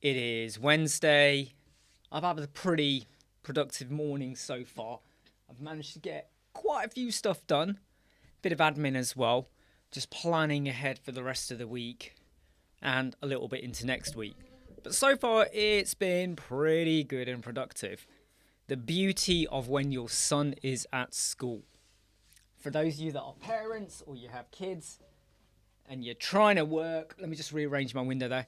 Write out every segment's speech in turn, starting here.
It is Wednesday. I've had a pretty productive morning so far. I've managed to get quite a few stuff done, bit of admin as well, just planning ahead for the rest of the week and a little bit into next week. But so far, it's been pretty good and productive. The beauty of when your son is at school. For those of you that are parents or you have kids and you're trying to work, let me just rearrange my window there.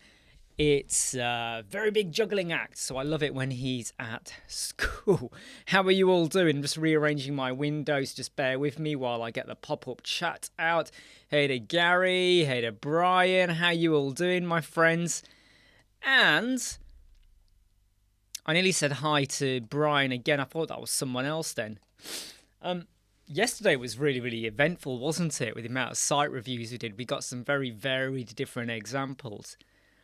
It's a very big juggling act, so I love it when he's at school. How are you all doing? Just rearranging my windows. Just bear with me while I get the pop-up chat out. Hey to Gary. Hey to Brian. How you all doing, my friends? And I nearly said hi to Brian again. I thought that was someone else then. Yesterday was really, really eventful, wasn't it? With the amount of site reviews we did. We got some very varied different examples.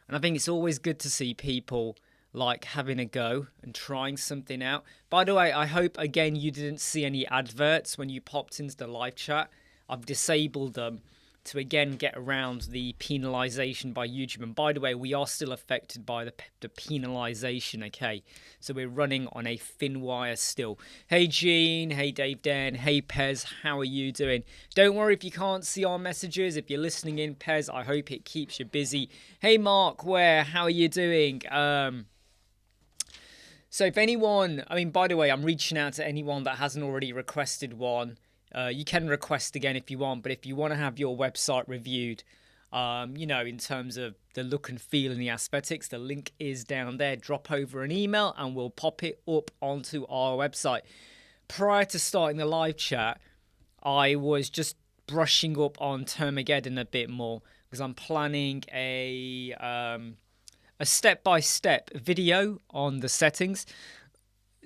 And I think it's always good to see people like having a go and trying something out. By the way, I hope again you didn't see any adverts when you popped into the live chat. I've disabled them to again get around the penalisation by YouTube. And by the way, we are still affected by the penalisation, okay? So we're running on a thin wire still. Hey Gene, hey Dave Den, hey Pez, how are you doing? Don't worry if you can't see our messages. If you're listening in, Pez, I hope it keeps you busy. Hey Mark, how are you doing? So if anyone, by the way, I'm reaching out to anyone that hasn't already requested one. You can request again if you want, but if you want to have your website reviewed, in terms of the look and feel and the aesthetics, the link is down there. Drop over an email and we'll pop it up onto our website. Prior to starting the live chat, I was just brushing up on Termageddon a bit more because I'm planning a step-by-step video on the settings.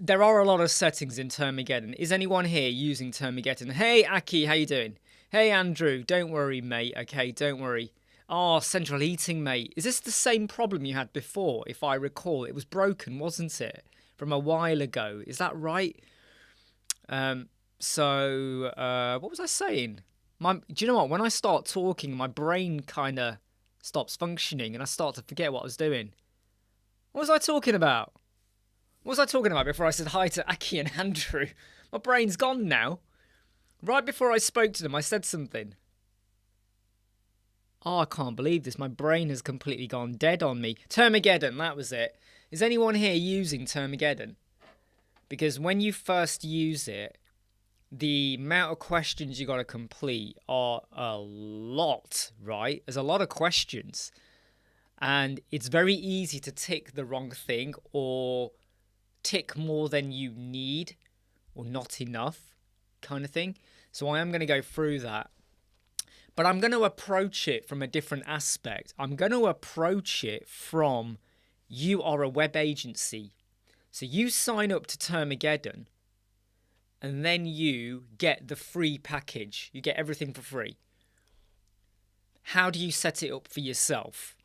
There are a lot of settings in Termageddon. Is anyone here using Termageddon? Hey, Aki, how you doing? Hey, Andrew, don't worry, mate. Okay, don't worry. Oh, central heating, mate. Is this the same problem you had before? If I recall, it was broken, wasn't it? From a while ago. Is that right? What was I saying? Do you know what? When I start talking, my brain kind of stops functioning and I start to forget what I was doing. What was I talking about? What was I talking about before I said hi to Aki and Andrew? My brain's gone now. Right before I spoke to them, I said something. Oh, I can't believe this. My brain has completely gone dead on me. Termageddon, that was it. Is anyone here using Termageddon? Because when you first use it, the amount of questions you got to complete are a lot, right? There's a lot of questions. And it's very easy to tick the wrong thing or tick more than you need or not enough kind of thing. So I am going to go through that. But I'm going to approach it from a different aspect. I'm going to approach it from you are a web agency. So you sign up to Termageddon and then you get the free package. You get everything for free. How do you set it up for yourself?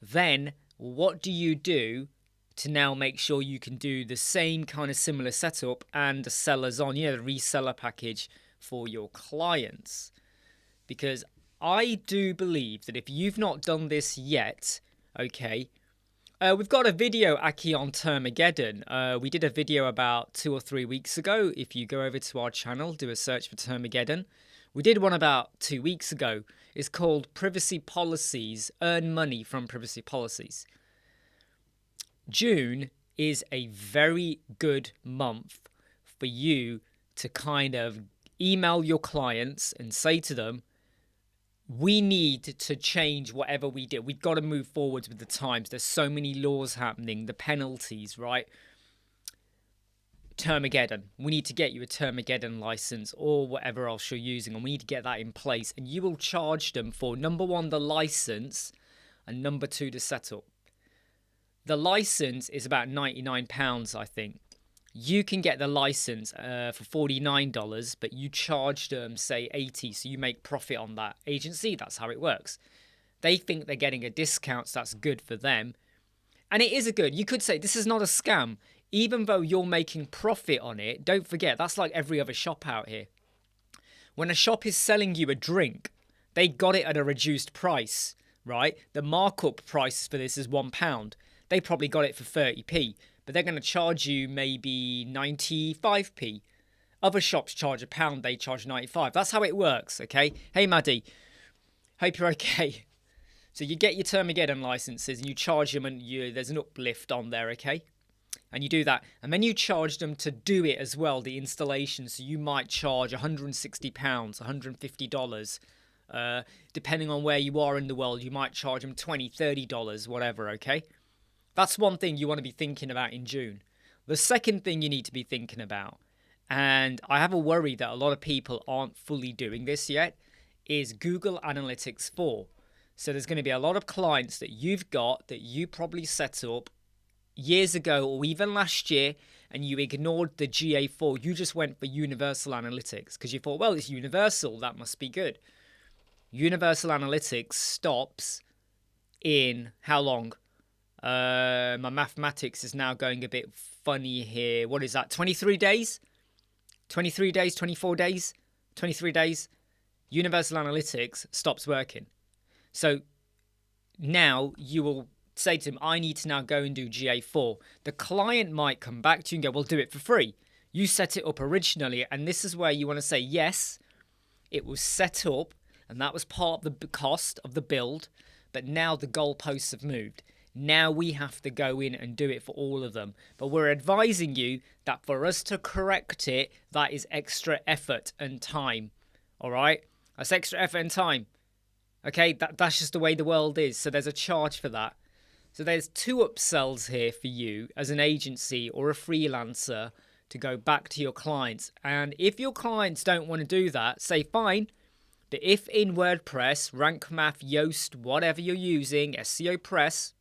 Then what do you do to now make sure you can do the same kind of similar setup and the sellers on, the reseller package for your clients? Because I do believe that if you've not done this yet, okay, we've got a video, Aki, on Termageddon. We did a video about 2 or 3 weeks ago. If you go over to our channel, do a search for Termageddon. We did one about 2 weeks ago. It's called Privacy Policies, Earn Money from Privacy Policies. June is a very good month for you to kind of email your clients and say to them, we need to change whatever we do. We've got to move forwards with the times. There's so many laws happening, the penalties, right? Termageddon. We need to get you a Termageddon license or whatever else you're using, and we need to get that in place. And you will charge them for, number one, the license, and number two, the setup. The license is about £99, I think. You can get the license for $49, but you charge them, say, $80, so you make profit on that agency. That's how it works. They think they're getting a discount, so that's good for them. And it is a good. You could say this is not a scam. Even though you're making profit on it, don't forget, that's like every other shop out here. When a shop is selling you a drink, they got it at a reduced price, right? The markup price for this is £1. they probably got it for 30p, but they're going to charge you maybe 95p. Other shops charge £1, they charge 95. That's how it works, okay? Hey, Maddie, hope you're okay. So you get your Termageddon licenses and you charge them, and there's an uplift on there, okay? And you do that, and then you charge them to do it as well, the installation. So you might charge £160, $150. Depending on where you are in the world, you might charge them $20, $30, whatever, okay? That's one thing you want to be thinking about in June. The second thing you need to be thinking about, and I have a worry that a lot of people aren't fully doing this yet, is Google Analytics 4. So there's going to be a lot of clients that you've got that you probably set up years ago or even last year, and you ignored the GA4. You just went for Universal Analytics because you thought, well, it's universal, that must be good. Universal Analytics stops in how long? My mathematics is now going a bit funny here. What is that? 23 days? 23 days, 24 days, 23 days. Universal Analytics stops working. So now you will say to him, I need to now go and do GA4. The client might come back to you and go, well, do it for free. You set it up originally, and this is where you want to say, yes, it was set up, and that was part of the cost of the build, but now the goalposts have moved. Now we have to go in and do it for all of them. But we're advising you that for us to correct it, that is extra effort and time. All right? That's extra effort and time. Okay? That's just the way the world is. So there's a charge for that. So there's 2 upsells here for you as an agency or a freelancer to go back to your clients. And if your clients don't want to do that, say fine. But if in WordPress, Rank Math, Yoast, whatever you're using, SEO Press,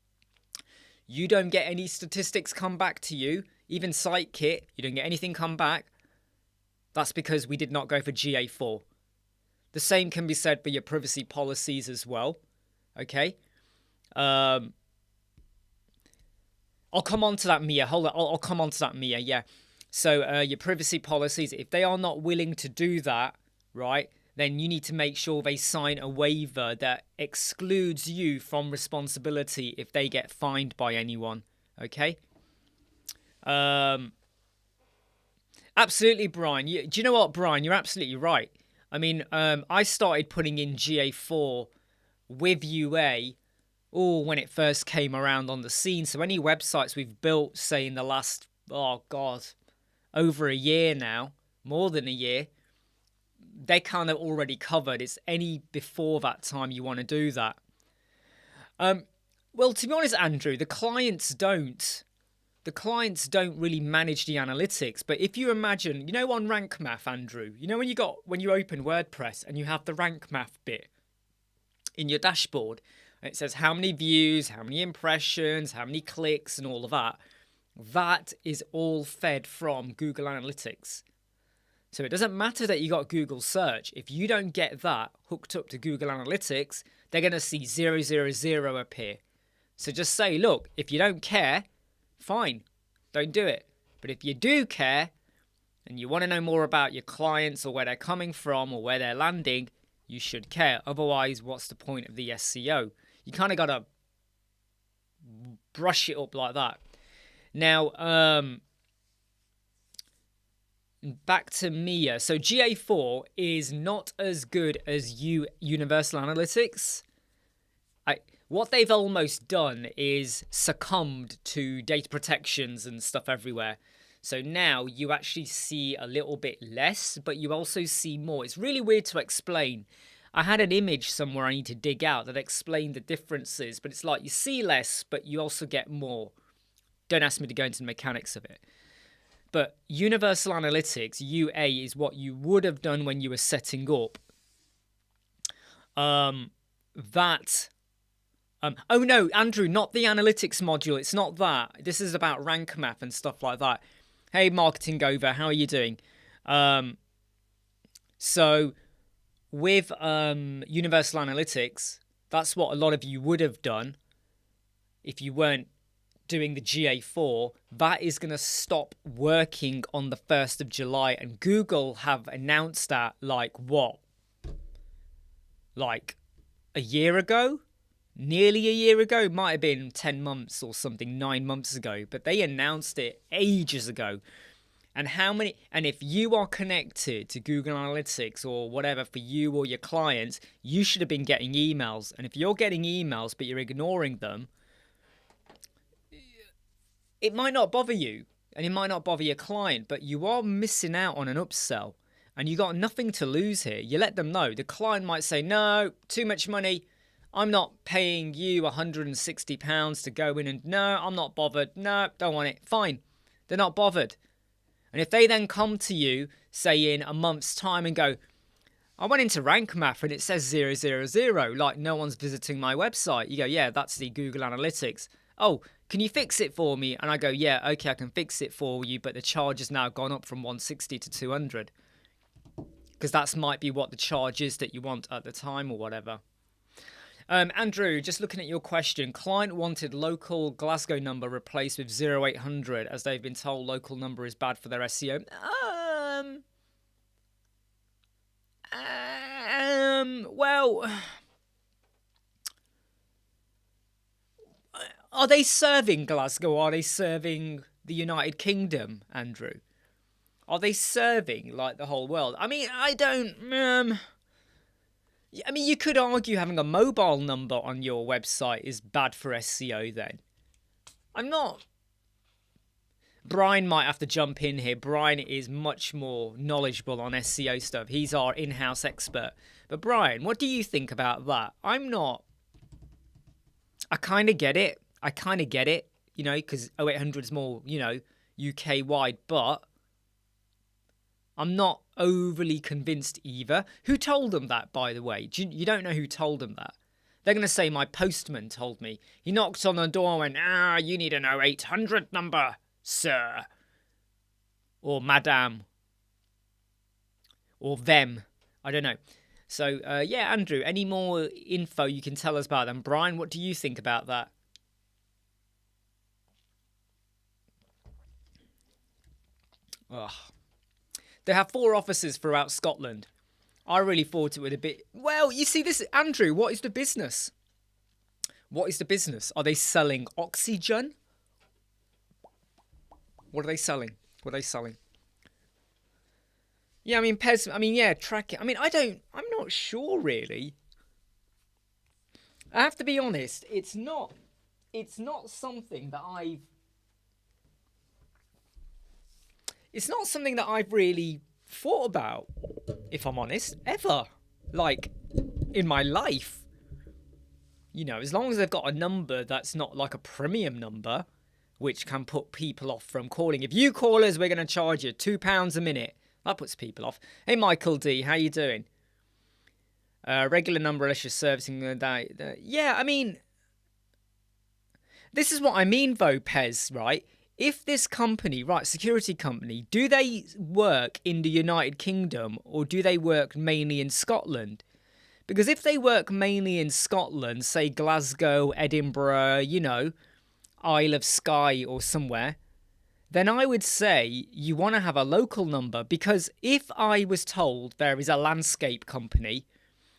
you don't get any statistics come back to you, even SiteKit, you don't get anything come back, that's because we did not go for GA4. The same can be said for your privacy policies as well. Okay? I'll come on to that, Mia. Hold on, I'll come on to that, Mia, yeah. So your privacy policies, if they are not willing to do that, right, then you need to make sure they sign a waiver that excludes you from responsibility if they get fined by anyone, okay? Absolutely, Brian. Do you know what, Brian? You're absolutely right. I mean, I started putting in GA4 with UA when it first came around on the scene. So any websites we've built, say, in the last, over a year now, more than a year, they kind of already covered. It's any before that time you want to do that. Well, to be honest, Andrew, the clients don't really manage the analytics. But if you imagine, you know, on Rank Math, Andrew, you know when you open WordPress and you have the Rank Math bit in your dashboard, and it says how many views, how many impressions, how many clicks, and all of that. That is all fed from Google Analytics. So it doesn't matter that you got Google search. If you don't get that hooked up to Google Analytics, they're going to see 000 appear. So just say, look, if you don't care, fine, don't do it. But if you do care and you want to know more about your clients or where they're coming from or where they're landing, you should care. Otherwise, what's the point of the SEO? You kind of got to brush it up like that. Now, back to Mia. So GA4 is not as good as Universal Analytics. What they've almost done is succumbed to data protections and stuff everywhere. So now you actually see a little bit less, but you also see more. It's really weird to explain. I had an image somewhere I need to dig out that explained the differences, but it's like you see less, but you also get more. Don't ask me to go into the mechanics of it. But Universal Analytics, UA, is what you would have done when you were setting up. Oh no, Andrew, not the analytics module. It's not that. This is about Rank Math and stuff like that. Hey, Marketing Over, how are you doing? So with Universal Analytics, that's what a lot of you would have done if you weren't doing the GA4. That is going to stop working on the 1st of July. And Google have announced that like a year ago? nearly a year ago. Might have been 10 months or something, 9 months ago. But they announced it ages ago. And if you are connected to Google Analytics or whatever for you or your clients, you should have been getting emails. And if you're getting emails but you're ignoring them, it might not bother you and it might not bother your client, but you are missing out on an upsell and you got nothing to lose here. You let them know. The client might say, no, too much money. I'm not paying you £160 to go in and no, I'm not bothered. No, don't want it. Fine. They're not bothered. And if they then come to you, say in a month's time and go, I went into Rank Math and it says 000, like no one's visiting my website. You go, yeah, that's the Google Analytics. Oh, can you fix it for me? And I go, yeah, okay, I can fix it for you, but the charge has now gone up from 160 to 200. Because that might be what the charge is that you want at the time or whatever. Andrew, just looking at your question, client wanted local Glasgow number replaced with 0800 as they've been told local number is bad for their SEO. Well, are they serving Glasgow or are they serving the United Kingdom, Andrew? Are they serving like the whole world? I mean, I don't... I mean, you could argue having a mobile number on your website is bad for SEO then. I'm not... Brian might have to jump in here. Brian is much more knowledgeable on SEO stuff. He's our in-house expert. But Brian, what do you think about that? I'm not... I kind of get it. You know, because 0800 is more, you know, UK-wide. But I'm not overly convinced either. Who told them that, by the way? You don't know who told them that. They're going to say my postman told me. He knocked on the door and went, you need an 0800 number, sir. Or madam. Or them. I don't know. So, yeah, Andrew, any more info you can tell us about them? Brian, what do you think about that? Ugh. They have 4 offices throughout Scotland. I really thought it would a bit... Well, you see this... Andrew, what is the business? What is the business? Are they selling oxygen? What are they selling? Yeah, I mean, Pez... I mean, yeah, track it. I mean, I'm not sure, really. I have to be honest. It's not something that I've... It's not something that I've really thought about, if I'm honest, ever. Like, in my life. You know, as long as they've got a number that's not like a premium number, which can put people off from calling. If you call us, we're going to charge you £2 a minute. That puts people off. Hey, Michael D, how you doing? Regular number unless you're servicing that. Yeah, I mean, this is what I mean, though, Pez, right? If this company, right, security company, do they work in the United Kingdom or do they work mainly in Scotland? Because if they work mainly in Scotland, say Glasgow, Edinburgh, you know, Isle of Skye or somewhere, then I would say you want to have a local number. Because if I was told there is a landscape company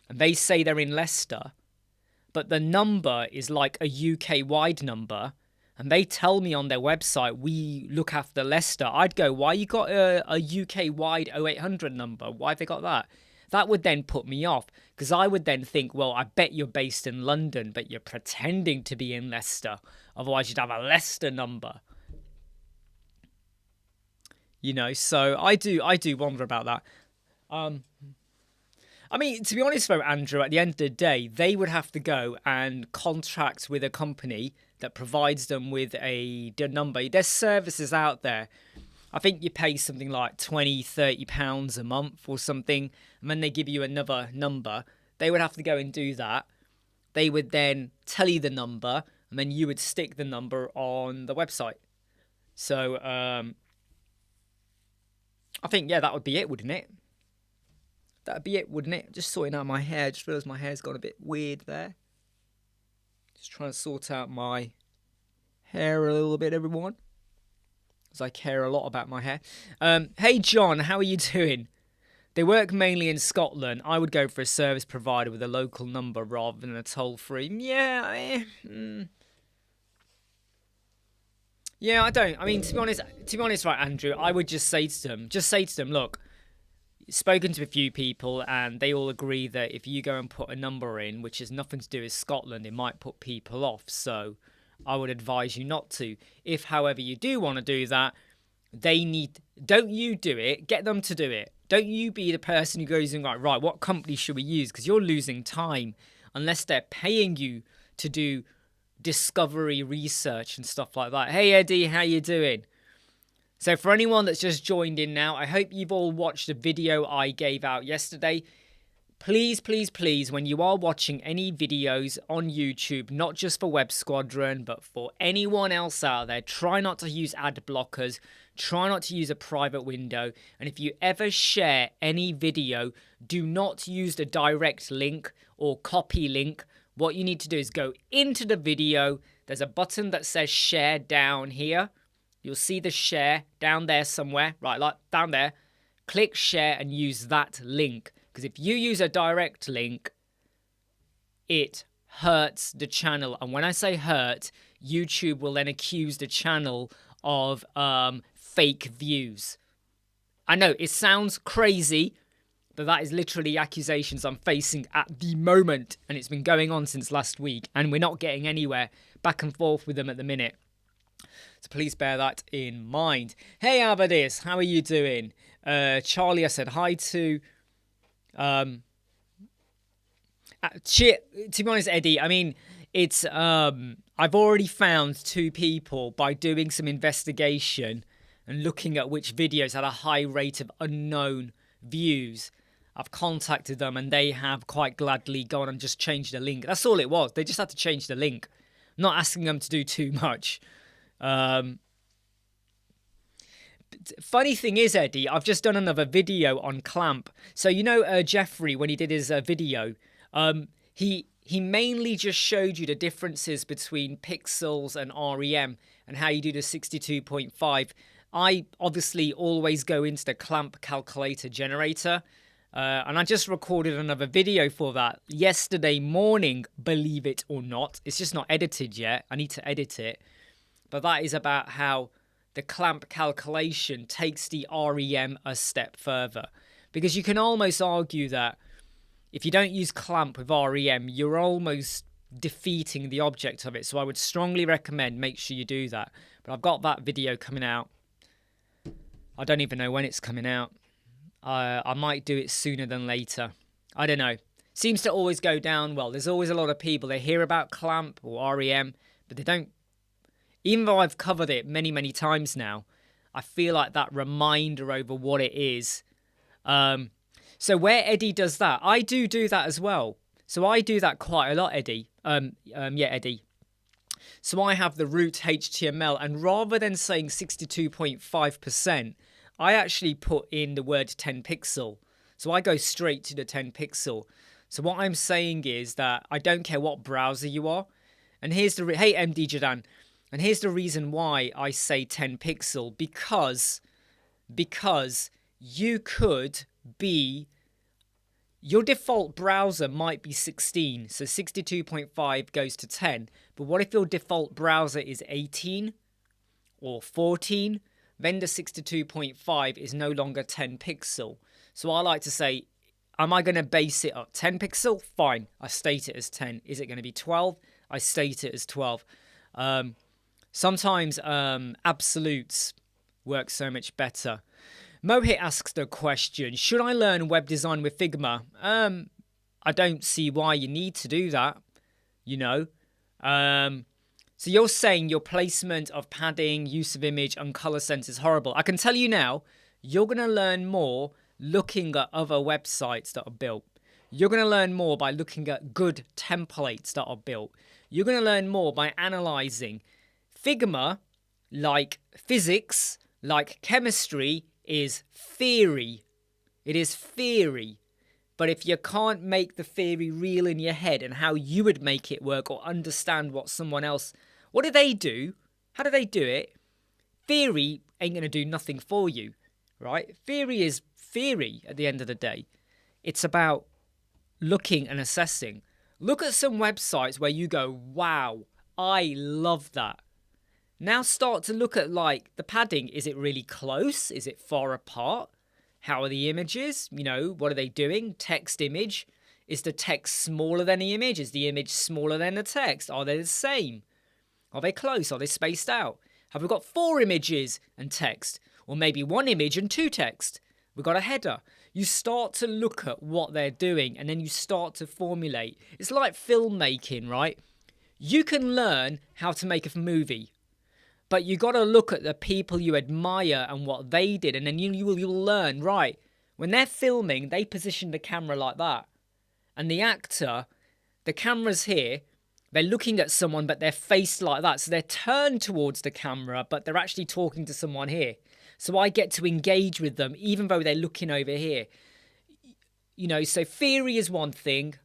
and they say they're in Leicester, but the number is like a UK-wide number, and they tell me on their website, we look after Leicester, I'd go, why you got a UK-wide 0800 number? Why have they got that? That would then put me off, because I would then think, well, I bet you're based in London, but you're pretending to be in Leicester. Otherwise, you'd have a Leicester number. You know, so I do wonder about that. I mean, to be honest though, Andrew, at the end of the day, they would have to go and contract with a company that provides them with the number. There's services out there. I think you pay something like £20-30 a month or something, and then they give you another number. They would have to go and do that. They would then tell you the number, and then you would stick the number on the website. So, I think, yeah, that would be it, wouldn't it? That'd be it, wouldn't it? Just sorting out my hair. Just realised my hair's gone a bit weird there. Just trying to sort out my hair a little bit, everyone. Because I care a lot about my hair. Hey, John, how are you doing? They work mainly in Scotland. I would go for a service provider with a local number rather than a toll-free. Yeah, I don't. I mean, to be honest, right, Andrew, I would just say to them, look, spoken to a few people and they all agree that if you go and put a number in, which has nothing to do with Scotland, it might put people off. So I would advise you not to. If, however, you do want to do that, don't you do it, get them to do it. Don't you be the person who goes in, right, what company should we use? Because you're losing time unless they're paying you to do discovery research and stuff like that. Hey, Eddie, how you doing? So for anyone that's just joined in now, I hope you've all watched the video I gave out yesterday. Please, please, please, when you are watching any videos on YouTube, not just for Web Squadron, but for anyone else out there, try not to use ad blockers. Try not to use a private window. And if you ever share any video, do not use the direct link or copy link. What you need to do is go into the video. There's a button that says share down here. You'll see the share down there somewhere, right, like down there. Click share and use that link. Because if you use a direct link, it hurts the channel. And when I say hurt, YouTube will then accuse the channel of fake views. I know, it sounds crazy, but that is literally accusations I'm facing at the moment. And it's been going on since last week. And we're not getting anywhere back and forth with them at the minute. So please bear that in mind. Hey, Abadis, how are you doing? Charlie, I said hi to. To be honest, Eddie, I mean, it's I've already found 2 people by doing some investigation and looking at which videos had a high rate of unknown views. I've contacted them and they have quite gladly gone and just changed the link. That's all it was. They just had to change the link. I'm not asking them to do too much. Funny thing is, Eddie, I've just done another video on clamp. So you know Jeffrey, when he did his video, he mainly just showed you the differences between pixels and REM and how you do the 62.5. I obviously always go into the clamp calculator generator, and I just recorded another video for that yesterday morning, believe it or not. It's just not edited yet. I need to edit it. But that is about how the clamp calculation takes the REM a step further. Because you can almost argue that if you don't use clamp with REM, you're almost defeating the object of it. So I would strongly recommend make sure you do that. But I've got that video coming out. I don't even know when it's coming out. I might do it sooner than later. I don't know. Seems to always go down well. There's always a lot of people, they hear about clamp or REM, but they don't. Even though I've covered it many, many times now, I feel like that reminder over what it is. So where Eddie does that, I do that as well. So I do that quite a lot, Eddie. Yeah, Eddie. So I have the root HTML, and rather than saying 62.5%, I actually put in the word 10 pixel. So I go straight to the 10 pixel. So what I'm saying is that I don't care what browser you are. And here's the... Hey, MD Jadan. And here's the reason why I say 10 pixel. Because you could be... Your default browser might be 16. So 62.5 goes to 10. But what if your default browser is 18 or 14? Then the 62.5 is no longer 10 pixel. So I like to say, am I going to base it up 10 pixel? Fine, I state it as 10. Is it going to be 12? I state it as 12. Sometimes absolutes work so much better. Mohit asks the question, should I learn web design with Figma? I don't see why you need to do that, you know. So you're saying your placement of padding, use of image and color sense is horrible. I can tell you now, you're going to learn more looking at other websites that are built. You're going to learn more by looking at good templates that are built. You're going to learn more by analyzing. Figma, like physics, like chemistry, is theory. It is theory. But if you can't make the theory real in your head and how you would make it work or understand what someone else... What do they do? How do they do it? Theory ain't going to do nothing for you, right? Theory is theory at the end of the day. It's about looking and assessing. Look at some websites where you go, wow, I love that. Now start to look at like the padding. Is it really close? Is it far apart? How are the images? You know, what are they doing? Text, image. Is the text smaller than the image? Is the image smaller than the text? Are they the same? Are they close? Are they spaced out? Have we got 4 images and text? Or maybe 1 image and 2 text? We've got a header. You start to look at what they're doing and then you start to formulate. It's like filmmaking, right? You can learn how to make a movie, but you got to look at the people you admire and what they did, and then you'll learn, right, when they're filming, they position the camera like that. And the actor, the camera's here, they're looking at someone, but they're faced like that. So they're turned towards the camera, but they're actually talking to someone here. So I get to engage with them, even though they're looking over here. You know, so theory is one thing.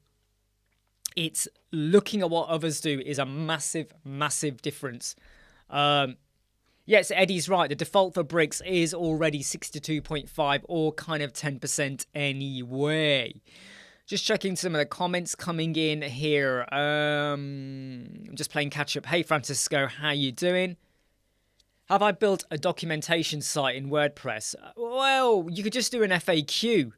It's looking at what others do is a massive, massive difference. Yes, Eddie's right. The default for bricks is already 62.5 or kind of 10% anyway. Just checking some of the comments coming in here. I'm just playing catch up. Hey, Francisco, how you doing? Have I built a documentation site in WordPress? Well, you could just do an FAQ.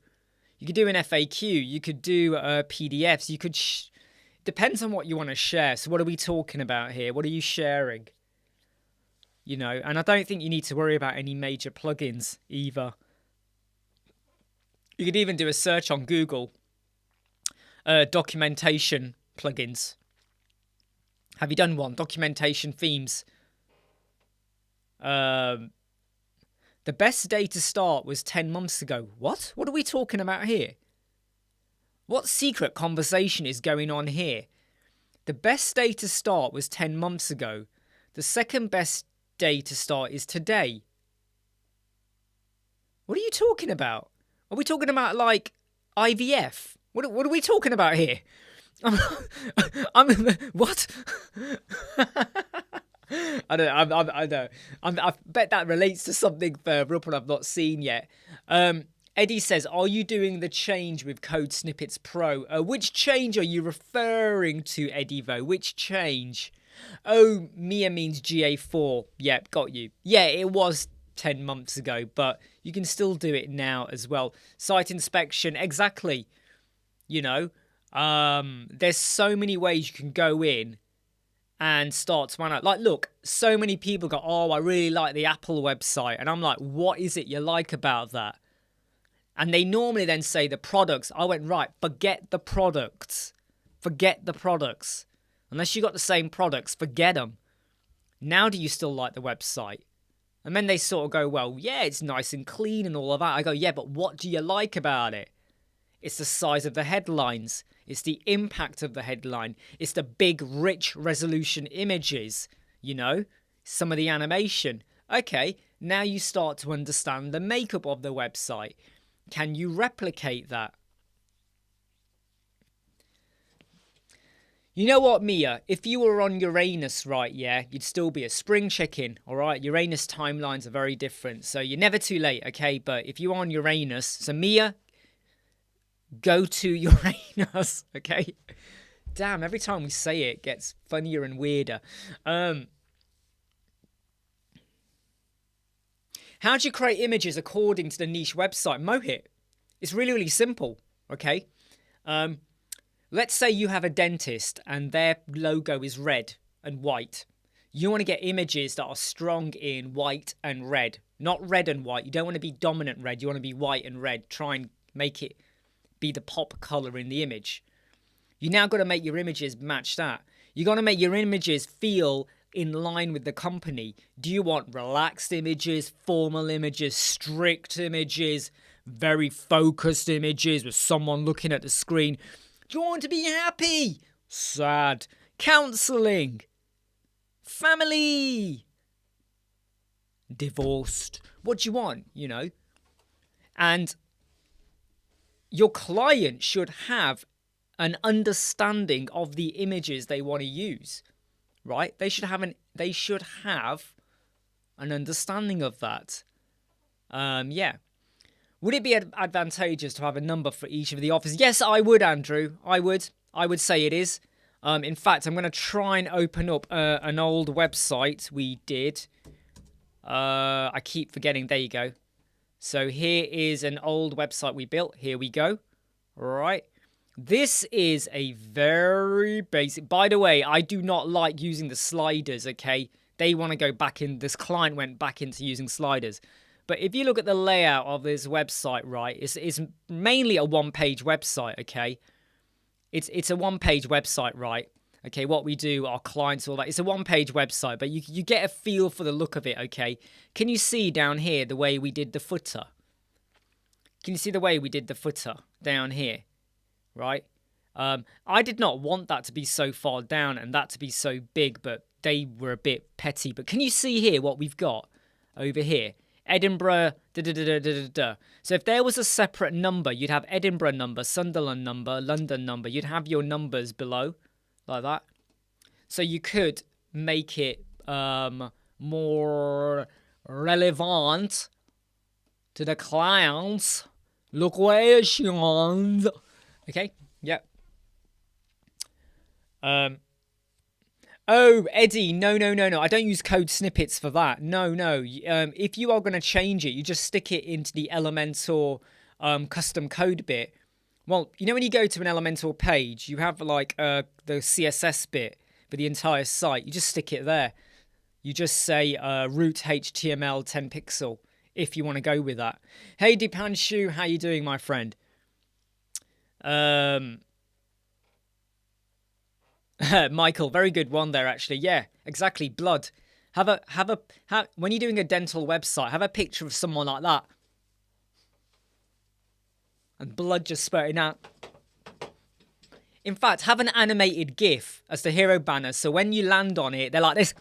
You could do an FAQ. You could do PDFs. You could... Depends on what you want to share. So what are we talking about here? What are you sharing? You know, and I don't think you need to worry about any major plugins either. You could even do a search on Google. Documentation plugins. Have you done one? Documentation themes. The best day to start was 10 months ago. What? What are we talking about here? What secret conversation is going on here? The best day to start was 10 months ago. The second best day to start is today. What are you talking about? Are we talking about like IVF? What are we talking about here? What? I know. I bet that relates to something further up, and I've not seen yet. Eddie says, "Are you doing the change with Code Snippets Pro?" Which change are you referring to, Eddie? Though, which change? Oh, Mia means GA4. Yep, got you. Yeah, it was 10 months ago, but you can still do it now as well. Site inspection, exactly. You know, there's so many ways you can go in and start to analyze. Like, look, so many people go, "Oh, I really like the Apple website," and I'm like, "What is it you like about that?" And they normally then say the products. I went, right, forget the products. Forget the products. Unless you got the same products, forget them. Now do you still like the website? And then they sort of go, well, yeah, it's nice and clean and all of that. I go, yeah, but what do you like about it? It's the size of the headlines. It's the impact of the headline. It's the big, rich resolution images, you know, some of the animation. Okay, now you start to understand the makeup of the website. Can you replicate that? You know what, Mia? If you were on Uranus, right, yeah, you'd still be a spring chicken, all right? Uranus timelines are very different, so you're never too late, okay? But if you're on Uranus, so Mia, go to Uranus, okay? Damn, every time we say it, it gets funnier and weirder. How do you create images according to the niche website? Mohit. It's really, really simple, okay? Let's say you have a dentist and their logo is red and white. You want to get images that are strong in white and red. Not red and white. You don't want to be dominant red. You want to be white and red. Try and make it be the pop color in the image. You now got to make your images match that. You got to make your images feel in line with the company. Do you want relaxed images, formal images, strict images, very focused images with someone looking at the screen? Do you want to be happy? Sad? Counselling? Family? Divorced? What do you want, you know? And your client should have an understanding of the images they want to use, right? They should have an understanding of that. Yeah. Would it be advantageous to have a number for each of the offers? Yes, I would, Andrew. I would say it is. In fact, I'm going to try and open up an old website we did. I keep forgetting. There you go. So here is an old website we built. Here we go. All right. This is a very basic. By the way, I do not like using the sliders, okay? They want to go back in. This client went back into using sliders. But if you look at the layout of this website, right, it's mainly a one-page website, okay? It's a one-page website, right? Okay, what we do, our clients, all that. It's a one-page website, but you get a feel for the look of it, okay? Can you see down here the way we did the footer? Can you see the way we did the footer down here, right? I did not want that to be so far down and that to be so big, but they were a bit petty. But can you see here what we've got over here? Edinburgh, da-da-da-da-da-da. So if there was a separate number, you'd have Edinburgh number, Sunderland number, London number. You'd have your numbers below, like that. So you could make it more relevant to the client's locations. Okay, yep. Oh, Eddie, no. I don't use code snippets for that. No. If you are going to change it, you just stick it into the Elementor custom code bit. Well, you know when you go to an Elementor page, you have like the CSS bit for the entire site. You just stick it there. You just say root HTML 10 pixel if you want to go with that. Hey, Dipanshu, how you doing, my friend? Michael, very good one there, actually. Yeah, exactly. Blood. When you're doing a dental website, have a picture of someone like that. And blood just spurting out. In fact, have an animated GIF as the hero banner. So when you land on it, they're like this.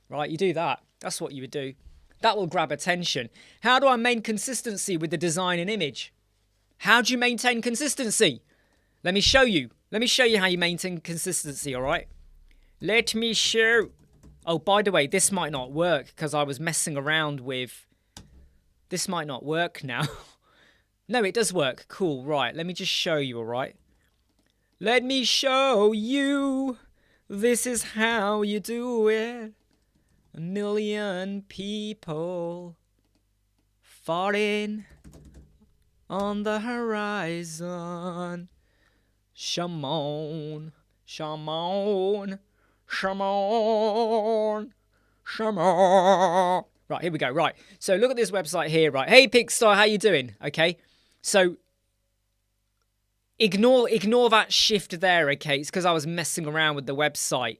Right, you do that. That's what you would do. That will grab attention. How do I maintain consistency with the design and image? How do you maintain consistency? Let me show you. Let me show you how you maintain consistency, all right? Let me show. Oh, by the way, this might not work because I was messing around with... This might not work now. No, it does work. Cool, right. Let me just show you, all right? Let me show you. This is how you do it. 1 million people falling on the horizon. Shamon, Shamon, Shamon, Shamon. Right, here we go. Right, so look at this website here. Right, hey Pixar, how you doing? Okay, so ignore that shift there. Okay, it's because I was messing around with the website.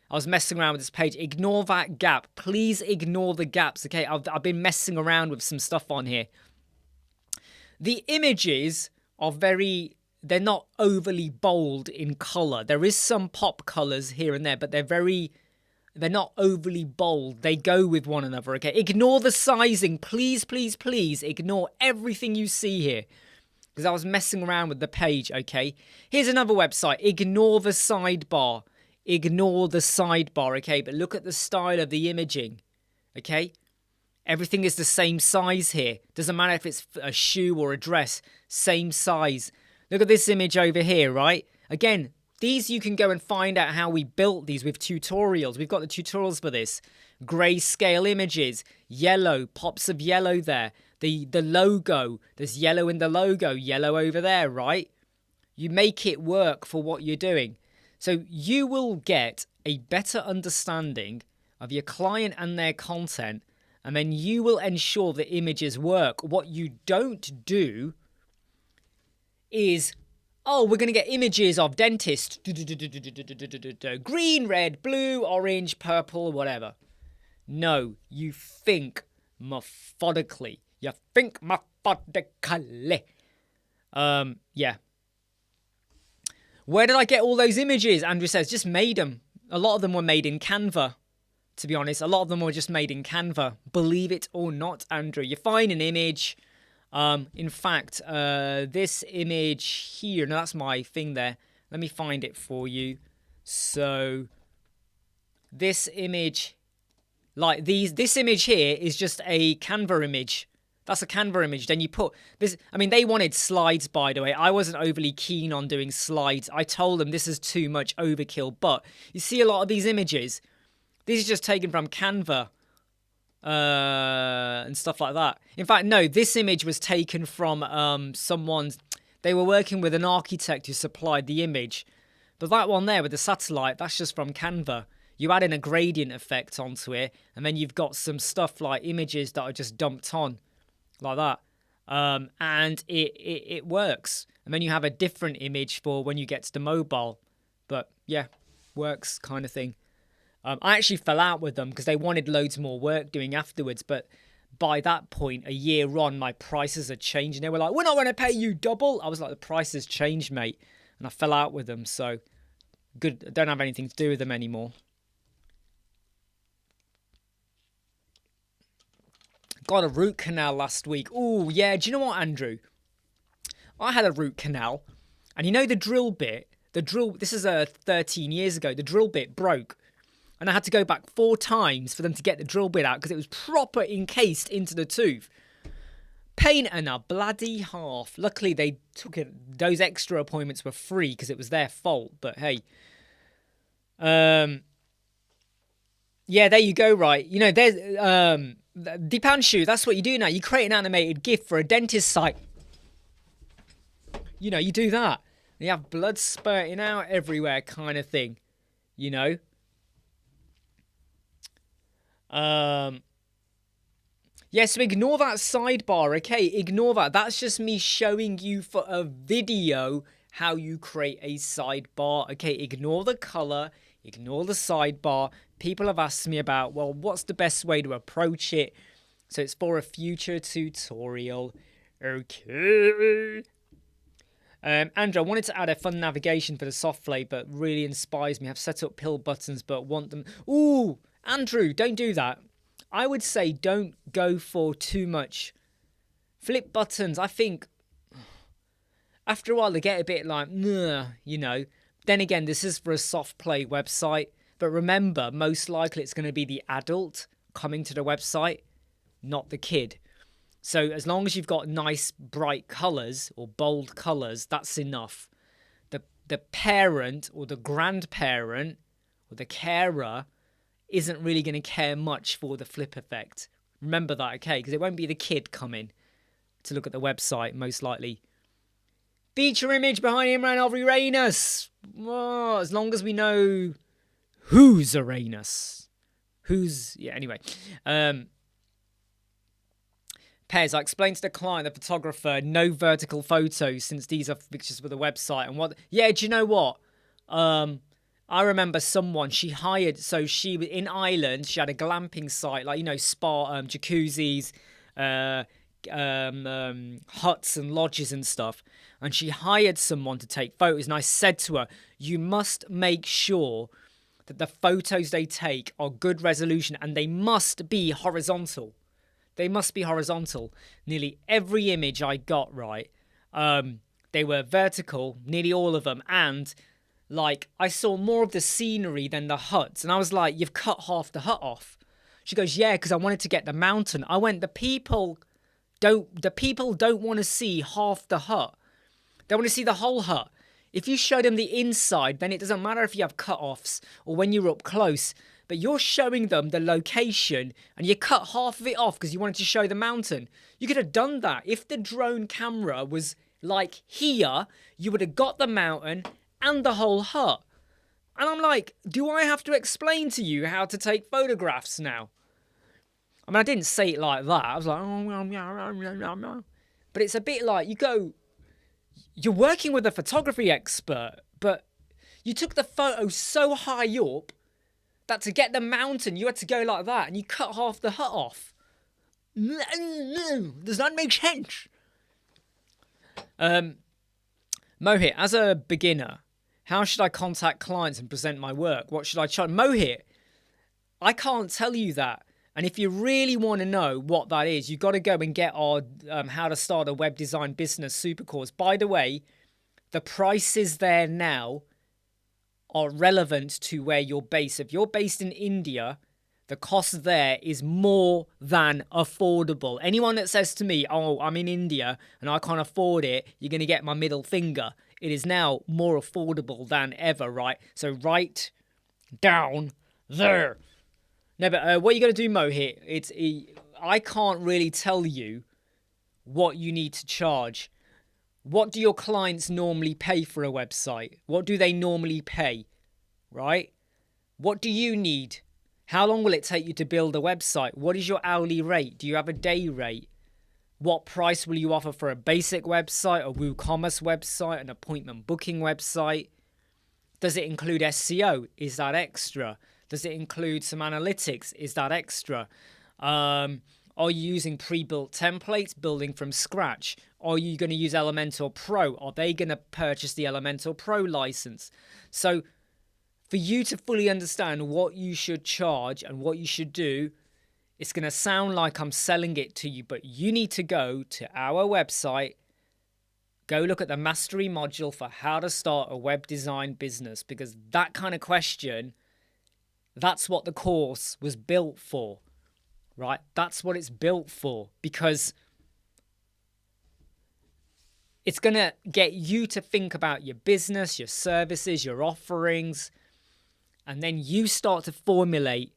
I was messing around with this page. Ignore that gap. Please ignore the gaps. Okay, I've been messing around with some stuff on here. The images are they're not overly bold in color. There is some pop colors here and there, but they're not overly bold. They go with one another, okay? Ignore the sizing. Please, please, please ignore everything you see here because I was messing around with the page, okay? Here's another website. Ignore the sidebar. Ignore the sidebar, okay? But look at the style of the imaging, okay? Everything is the same size here. Doesn't matter if it's a shoe or a dress. Same size. Look at this image over here, right? Again, these you can go and find out how we built these with tutorials. We've got the tutorials for this. Grayscale images, yellow, pops of yellow there. The logo, there's yellow in the logo, yellow over there, right? You make it work for what you're doing. So you will get a better understanding of your client and their content, and then you will ensure the images work. What you don't do is, oh, we're going to get images of dentist. Green, red, blue, orange, purple, whatever. No, you think methodically. You think methodically. Yeah. Where did I get all those images? Andrew says, just made them. A lot of them were made in Canva. To be honest, a lot of them were just made in Canva. Believe it or not, Andrew. You find an image. In fact, this image here, no, that's my thing there. Let me find it for you. So this image, like this image here is just a Canva image That's a Canva image. Then you put this. I mean, they wanted slides, by the way. I wasn't overly keen on doing slides. I told them this is too much overkill. But you see a lot of these images. These are just taken from Canva and stuff like that. In fact, no, this image was taken from someone's. They were working with an architect who supplied the image. But that one there with the satellite, that's just from Canva. You add in a gradient effect onto it, and then you've got some stuff like images that are just dumped on. Like that, and it works. And then you have a different image for when you get to the mobile, but yeah, works kind of thing. I actually fell out with them because they wanted loads more work doing afterwards, but by that point, a year on, my prices had changed, and they were like, we're not going to pay you double. I was like, the price has changed, mate, and I fell out with them, so good. I don't have anything to do with them anymore. Got a root canal last week. Oh, yeah. Do you know what, Andrew? I had a root canal. And you know the drill bit? This is 13 years ago. The drill bit broke. And I had to go back 4 times for them to get the drill bit out because it was proper encased into the tooth. Pain and a bloody half. Luckily, they took it. Those extra appointments were free because it was their fault. But hey. Yeah, there you go, right. You know, there's... Dipanshu, that's what you do now. You create an animated GIF for a dentist site. You know, you do that. You have blood spurting out everywhere kind of thing. You know? Yeah, so ignore that sidebar, okay? Ignore that. That's just me showing you for a video how you create a sidebar. Okay, ignore the color. Ignore the sidebar. People have asked me about, well, what's the best way to approach it? So it's for a future tutorial. Okay. Andrew, I wanted to add a fun navigation for the soft play, but really inspires me. I've set up pill buttons, but want them. Ooh, Andrew, don't do that. I would say don't go for too much. Flip buttons, I think, after a while they get a bit like, you know. Then again, this is for a soft play website. But remember, most likely it's going to be the adult coming to the website, not the kid. So as long as you've got nice, bright colours or bold colours, that's enough. The parent or the grandparent or the carer isn't really going to care much for the flip effect. Remember that, okay? Because it won't be the kid coming to look at the website, most likely. Feature image behind Imran of Uranus. Oh, as long as we know... Who's Uranus? Yeah, anyway. Pez, I explained to the client, the photographer, no vertical photos since these are pictures for the website. And what? Yeah, do you know what? I remember someone she hired. So she was in Ireland. She had a glamping site, like, you know, spa, jacuzzis, huts and lodges and stuff. And she hired someone to take photos. And I said to her, you must make sure that the photos they take are good resolution and they must be horizontal. They must be horizontal. Nearly every image I got, right, they were vertical, nearly all of them. And, like, I saw more of the scenery than the huts. And I was like, you've cut half the hut off. She goes, yeah, because I wanted to get the mountain. I went, the people don't want to see half the hut. They want to see the whole hut. If you show them the inside, then it doesn't matter if you have cut-offs or when you're up close. But you're showing them the location and you cut half of it off because you wanted to show the mountain. You could have done that. If the drone camera was like here, you would have got the mountain and the whole hut. And I'm like, do I have to explain to you how to take photographs now? I mean, I didn't say it like that. I was like, oh, but it's a bit like you're working with a photography expert, but you took the photo so high up that to get the mountain, you had to go like that, and you cut half the hut off. Does that make sense? Mohit, as a beginner, how should I contact clients and present my work? What should I try? Mohit, I can't tell you that. And if you really want to know what that is, you've got to go and get our How to Start a Web Design Business super course. By the way, the prices there now are relevant to where you're based. If you're based in India, The cost there is more than affordable. Anyone that says to me, oh, I'm in India and I can't afford it, you're going to get my middle finger. It is now more affordable than ever, right? So right down there. No, but what you got to do, Mohit, I can't really tell you what you need to charge. What do your clients normally pay for a website? What do they normally pay, right? What do you need? How long will it take you to build a website? What is your hourly rate? Do you have a day rate? What price will you offer for a basic website, a WooCommerce website, an appointment booking website? Does it include SEO? Is that extra? Does it include some analytics? Is that extra? Are you using pre-built templates, building from scratch? Are you going to use Elementor Pro? Are they going to purchase the Elementor Pro license? So for you to fully understand what you should charge and what you should do, it's going to sound like I'm selling it to you, but you need to go to our website, go look at the mastery module for how to start a web design business, because that kind of question, that's what the course was built for, right? That's what it's built for, because it's going to get you to think about your business, your services, your offerings, and then you start to formulate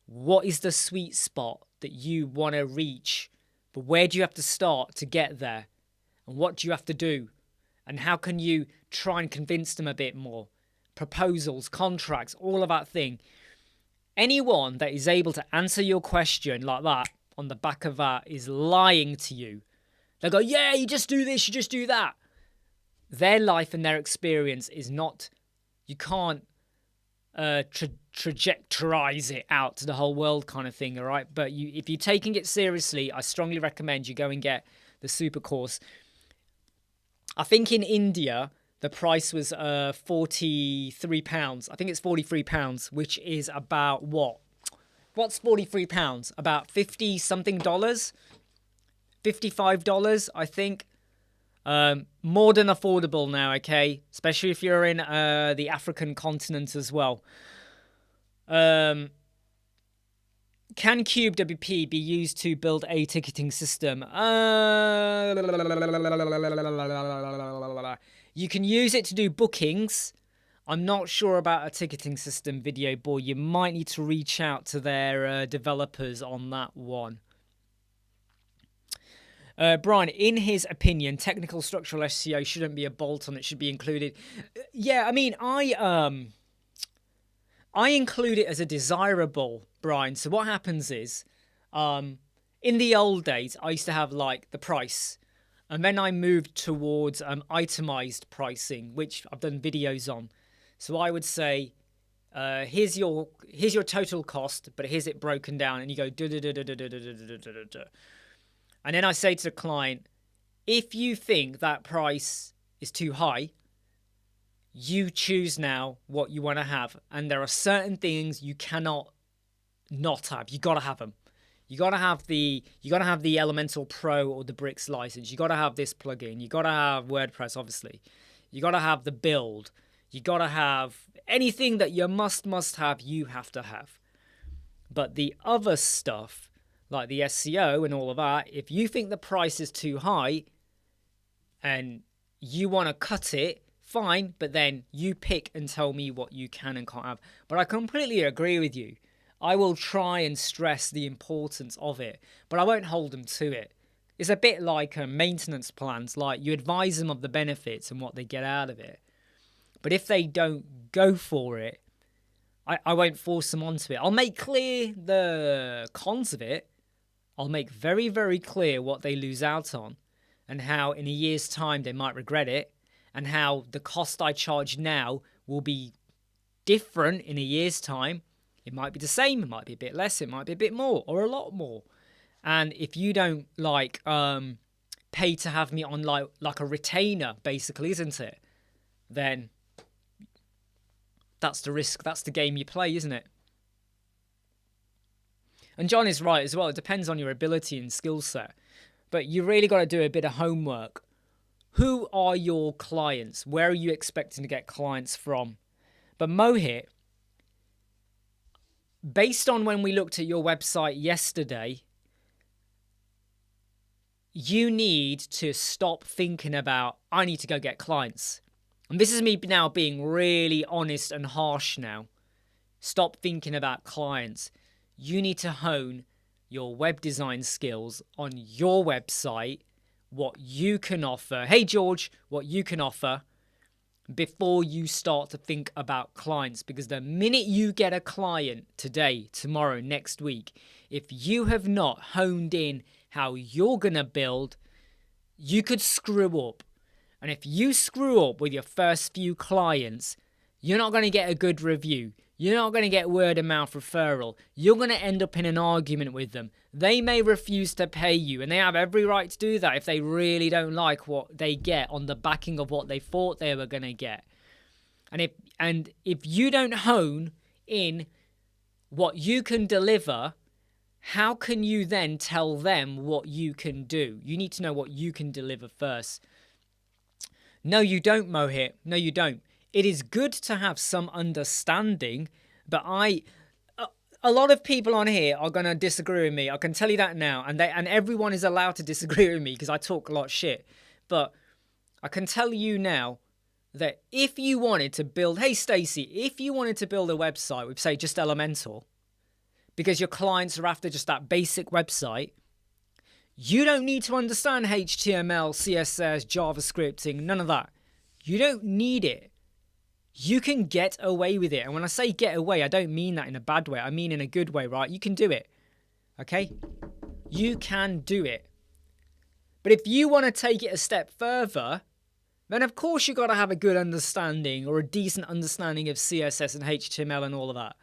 what is the sweet spot that you want to reach, but where do you have to start to get there? And what do you have to do? And how can you try and convince them a bit more? Proposals, contracts, all of that thing. Anyone that is able to answer your question like that on the back of that is lying to you. They go, yeah, you just do this, you just do that. Their life and their experience is not, you can't trajectorize it out to the whole world kind of thing, all right? But if you're taking it seriously, I strongly recommend you go and get the super course. I think in India, the price was £43. I think it's £43, which is about what? What's £43? About 50 something dollars? $55, I think. More than affordable now, okay? Especially if you're in the African continent as well. Can CubeWP be used to build a ticketing system? You can use it to do bookings. I'm not sure about a ticketing system video board. You might need to reach out to their developers on that one. Brian, in his opinion, technical structural SEO shouldn't be a bolt-on. It should be included. Yeah, I mean, I include it as a desirable, Brian. So what happens is, in the old days, I used to have like the price, and then I moved towards itemized pricing, which I've done videos on. So I would say, here's your total cost, but here's it broken down, and you go da da da da da da da da da da. And then I say to the client, if you think that price is too high, you choose now what you want to have. And there are certain things you cannot not have. You got to have them. You got to have the Elementor Pro or the Bricks license. You got to have this plugin. You got to have WordPress, obviously. You got to have the build. You got to have anything that you must have, you have to have. But the other stuff, like the SEO and all of that, if you think the price is too high and you want to cut it, fine, but then you pick and tell me what you can and can't have. But I completely agree with you. I will try and stress the importance of it, but I won't hold them to it. It's a bit like maintenance plans, like you advise them of the benefits and what they get out of it. But if they don't go for it, I won't force them onto it. I'll make clear the cons of it. I'll make very, very clear what they lose out on and how in a year's time they might regret it, and how the cost I charge now will be different in a year's time. It might be the same, it might be a bit less, it might be a bit more or a lot more. And if you don't pay to have me on like a retainer, basically, isn't it? Then that's the risk, that's the game you play, isn't it? And John is right as well. It depends on your ability and skill set. But you really got to do a bit of homework. Who are your clients? Where are you expecting to get clients from? But Mohit, based on when we looked at your website yesterday, you need to stop thinking about, I need to go get clients. And this is me now being really honest and harsh now. Stop thinking about clients. You need to hone your web design skills on your website, what you can offer. Hey, George, what you can offer before you start to think about clients. Because the minute you get a client today, tomorrow, next week, if you have not honed in how you're going to build, you could screw up. And if you screw up with your first few clients, you're not going to get a good review. You're not going to get word of mouth referral. You're going to end up in an argument with them. They may refuse to pay you, and they have every right to do that if they really don't like what they get on the backing of what they thought they were going to get. And if you don't hone in what you can deliver, how can you then tell them what you can do? You need to know what you can deliver first. No, you don't, Mohit. No, you don't. It is good to have some understanding, but a lot of people on here are going to disagree with me. I can tell you that now. And everyone is allowed to disagree with me because I talk a lot of shit. But I can tell you now that if you wanted to build, hey, Stacey, if you wanted to build a website with, say, just Elementor, because your clients are after just that basic website, you don't need to understand HTML, CSS, JavaScripting, none of that. You don't need it. You can get away with it. And when I say get away, I don't mean that in a bad way. I mean in a good way, right? You can do it. Okay? You can do it. But if you want to take it a step further, then of course you've got to have a good understanding or a decent understanding of CSS and HTML and all of that.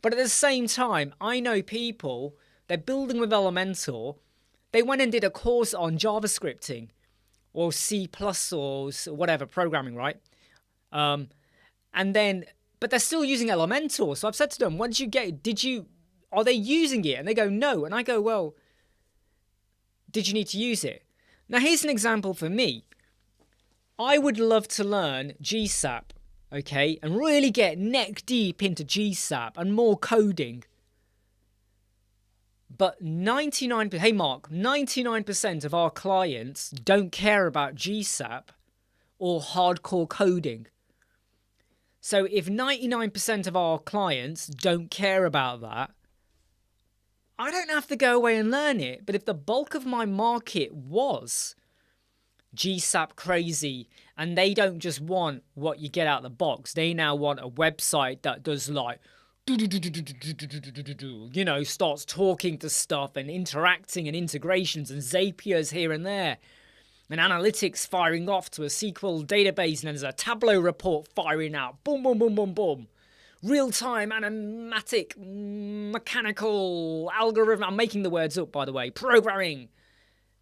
But at the same time, I know people, they're building with Elementor, they went and did a course on JavaScripting or C++ or whatever, programming, right? But they're still using Elementor. So I've said to them, are they using it? And they go, no. And I go, well, did you need to use it? Now, here's an example for me. I would love to learn GSAP, okay, and really get neck deep into GSAP and more coding. But 99% of our clients don't care about GSAP or hardcore coding. So if 99% of our clients don't care about that, I don't have to go away and learn it. But if the bulk of my market was GSAP crazy and they don't just want what you get out of the box, they now want a website that does like, you know, starts talking to stuff and interacting and integrations and Zapiers here and there. And analytics firing off to a SQL database, and there's a Tableau report firing out. Boom, boom, boom, boom, boom. Real-time, animatic, mechanical, algorithm. I'm making the words up, by the way. Programming.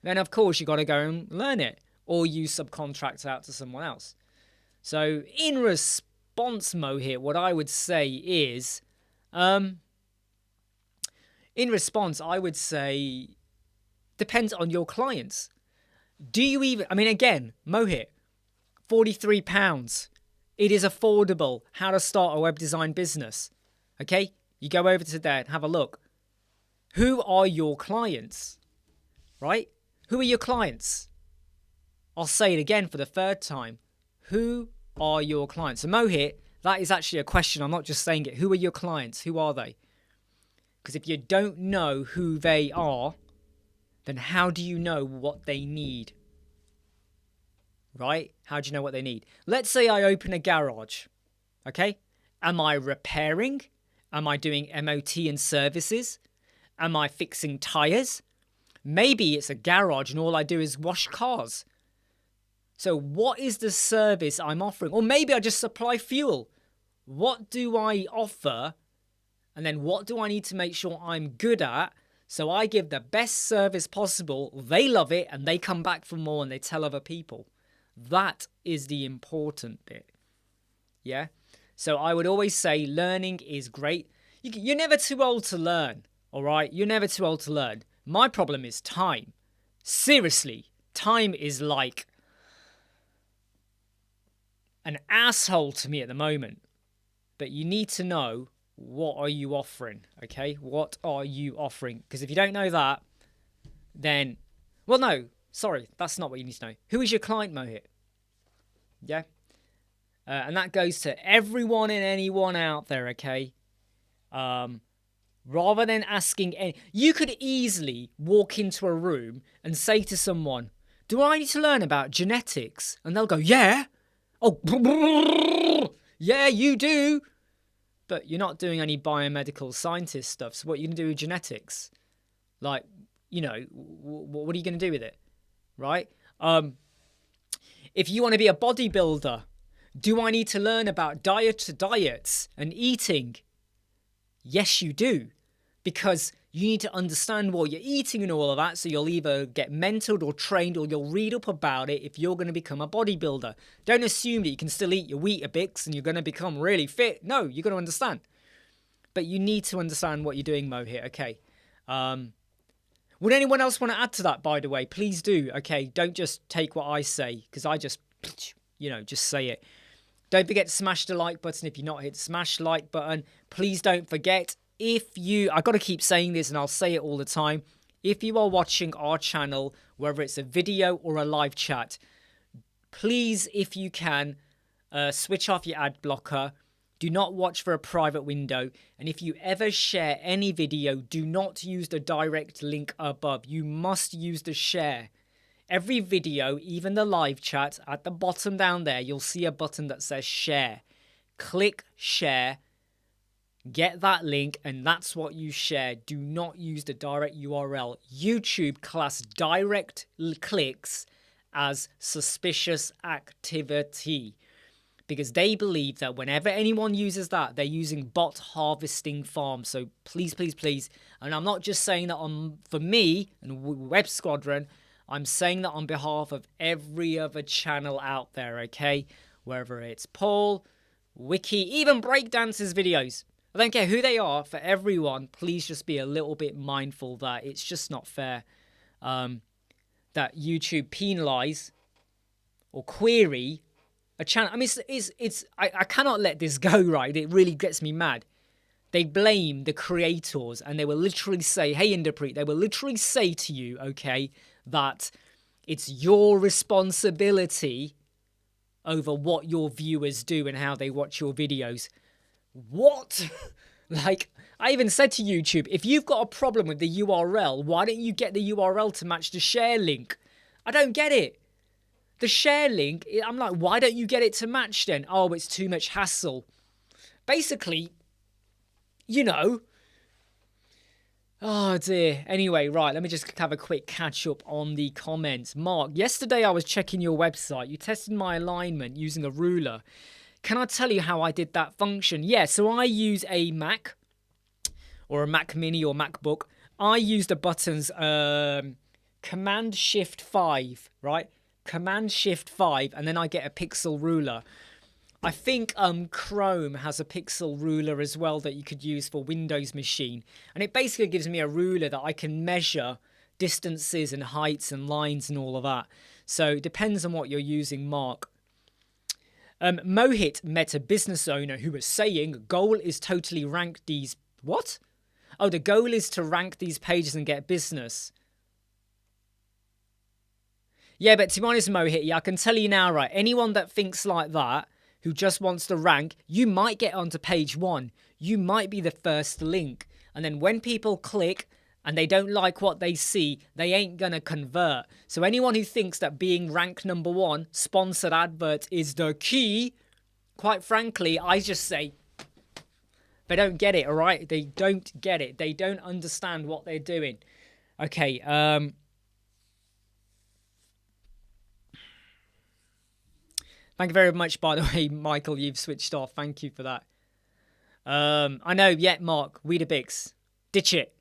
Then, of course, you got to go and learn it. Or you subcontract out to someone else. So, in response, Mohit, what I would say is... in response, I would say... depends on your clients. Do you even... I mean, again, Mohit, £43. It is affordable. How to start a web design business. Okay? You go over to there and have a look. Who are your clients? Right? Who are your clients? I'll say it again for the third time. Who are your clients? So Mohit, that is actually a question. I'm not just saying it. Who are your clients? Who are they? Because if you don't know who they are, then how do you know what they need? Right? How do you know what they need? Let's say I open a garage. Okay? Am I repairing? Am I doing MOT and services? Am I fixing tires? Maybe it's a garage and all I do is wash cars. So what is the service I'm offering? Or maybe I just supply fuel. What do I offer? And then what do I need to make sure I'm good at? So I give the best service possible. They love it and they come back for more and they tell other people. That is the important bit. Yeah? So I would always say learning is great. You're never too old to learn. All right? You're never too old to learn. My problem is time. Seriously. Time is like an asshole to me at the moment. But you need to know what are you offering? Okay, what are you offering? Because if you don't know that, then, well, no, sorry, that's not what you need to know. Who is your client, Mohit? Yeah. And that goes to everyone and anyone out there, okay? Rather than asking you could easily walk into a room and say to someone, do I need to learn about genetics? And they'll go, yeah. Oh, yeah, you do. But you're not doing any biomedical scientist stuff. So what are you going to do with genetics? Like, you know, what are you going to do with it? Right? If you want to be a bodybuilder, do I need to learn about diets and eating? Yes, you do. Because you need to understand what you're eating and all of that, so you'll either get mentored or trained, or you'll read up about it if you're going to become a bodybuilder. Don't assume that you can still eat your Weetabix and you're going to become really fit. No, you're going to understand. But you need to understand what you're doing, Mohit, okay? Would anyone else want to add to that, by the way? Please do, okay? Don't just take what I say, because I just, you know, just say it. Don't forget to smash the like button if you're not hit. Smash like button. Please don't forget, I've got to keep saying this and I'll say it all the time. If you are watching our channel, whether it's a video or a live chat, please, if you can, switch off your ad blocker. Do not watch for a private window. And if you ever share any video, do not use the direct link above. You must use the share. Every video, even the live chat, at the bottom down there, you'll see a button that says share. Click share. Get that link, and that's what you share. Do not use the direct URL. YouTube class direct clicks as suspicious activity, because they believe that whenever anyone uses that, they're using bot harvesting farms. So please, please, please, and I'm not just saying that for me and Web Squadron, I'm saying that on behalf of every other channel out there, okay? Whether it's Paul, Wiki, even Breakdancers videos. I don't care who they are, for everyone, please just be a little bit mindful that it's just not fair that YouTube penalise or query a channel. I mean, I cannot let this go, right? It really gets me mad. They blame the creators, and they will literally say, hey, Inderpreet, they will literally say to you, okay, that it's your responsibility over what your viewers do and how they watch your videos. What? Like, I even said to YouTube, if you've got a problem with the URL, why don't you get the URL to match the share link? I don't get it. The share link, I'm like, why don't you get it to match then? Oh, it's too much hassle. Basically, you know. Oh dear. Anyway, right, let me just have a quick catch up on the comments. Mark, yesterday I was checking your website. You tested my alignment using a ruler. Can I tell you how I did that function? Yeah, so I use a Mac or a Mac Mini or MacBook. I use the buttons Command-Shift-5, right? Command-Shift-5, and then I get a pixel ruler. I think Chrome has a pixel ruler as well that you could use for Windows machine. And it basically gives me a ruler that I can measure distances and heights and lines and all of that. So it depends on what you're using, Mark. Mohit met a business owner who was saying goal is totally rank these... What? Oh, the goal is to rank these pages and get business. Yeah, but to be honest, Mohit, yeah, I can tell you now, right, anyone that thinks like that, who just wants to rank, you might get onto page 1. You might be the first link. And then when people click and they don't like what they see, they ain't gonna convert. So anyone who thinks that being ranked number 1, sponsored advert, is the key, quite frankly, I just say, they don't get it, all right? They don't get it. They don't understand what they're doing. Okay, thank you very much, by the way, Michael, you've switched off. Thank you for that. I know, yeah, Mark, Weetabix, ditch it.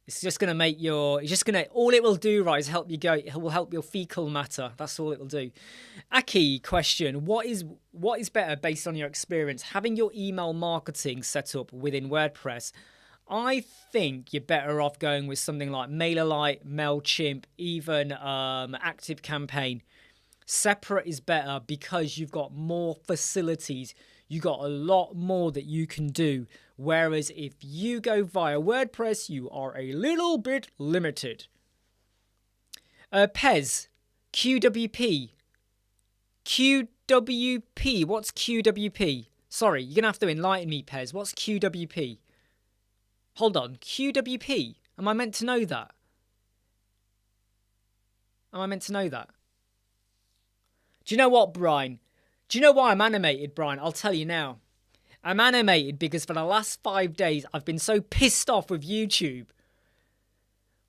It's just going to make your, it's just going to, all it will do, right, is help you go, it will help your fecal matter. That's all it will do. Aki, question, what is better based on your experience, having your email marketing set up within WordPress? I think you're better off going with something like MailerLite, MailChimp, even ActiveCampaign. Separate is better because you've got more facilities. You got a lot more that you can do. Whereas if you go via WordPress, you are a little bit limited. Pez, QWP. QWP, what's QWP? Sorry, you're going to have to enlighten me, Pez. What's QWP? Hold on, QWP? Am I meant to know that? Am I meant to know that? Do you know what, Brian? Do you know why I'm animated, Brian? I'll tell you now. I'm animated because for the last 5 days, I've been so pissed off with YouTube.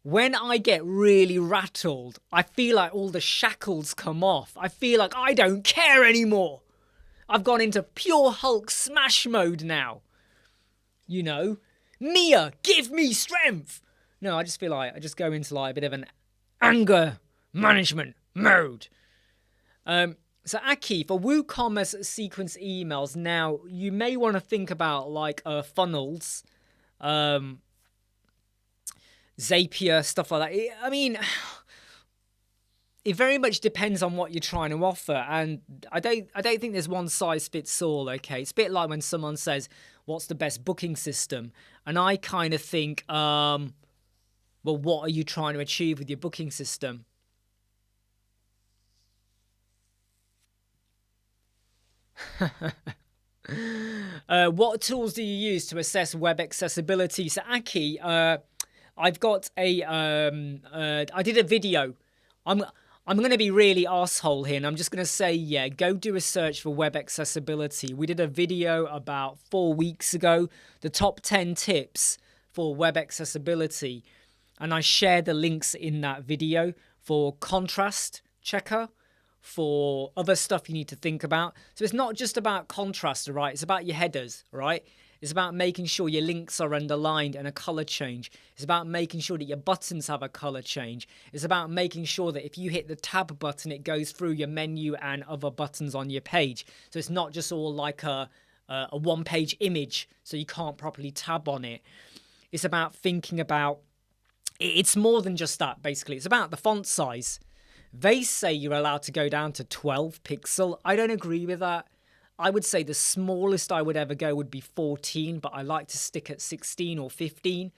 When I get really rattled, I feel like all the shackles come off. I feel like I don't care anymore. I've gone into pure Hulk smash mode now. You know? Mia, give me strength! No, I just feel like I just go into like a bit of an anger management mode. So Aki, for WooCommerce sequence emails, now you may want to think about like funnels, Zapier, stuff like that. I mean, it very much depends on what you're trying to offer, and I don't think there's one size fits all. Okay, it's a bit like when someone says, "What's the best booking system?" and I kind of think, well, what are you trying to achieve with your booking system? What tools do you use to assess web accessibility? So Aki, I've got a I did a video. I'm going to be really arsehole here, and I'm just going to say, yeah, go do a search for web accessibility. We did a video about 4 weeks ago, the top 10 tips for web accessibility, and I shared the links in that video for contrast checker, for other stuff you need to think about. So it's not just about contrast, right? It's about your headers, right? It's about making sure your links are underlined and a color change. It's about making sure that your buttons have a color change. It's about making sure that if you hit the tab button, it goes through your menu and other buttons on your page. So it's not just all like a one-page image, so you can't properly tab on it. It's about thinking about, it's more than just that, basically. It's about the font size. They say you're allowed to go down to 12 pixel. I don't agree with that. I would say the smallest I would ever go would be 14, but I like to stick at 16 or 15.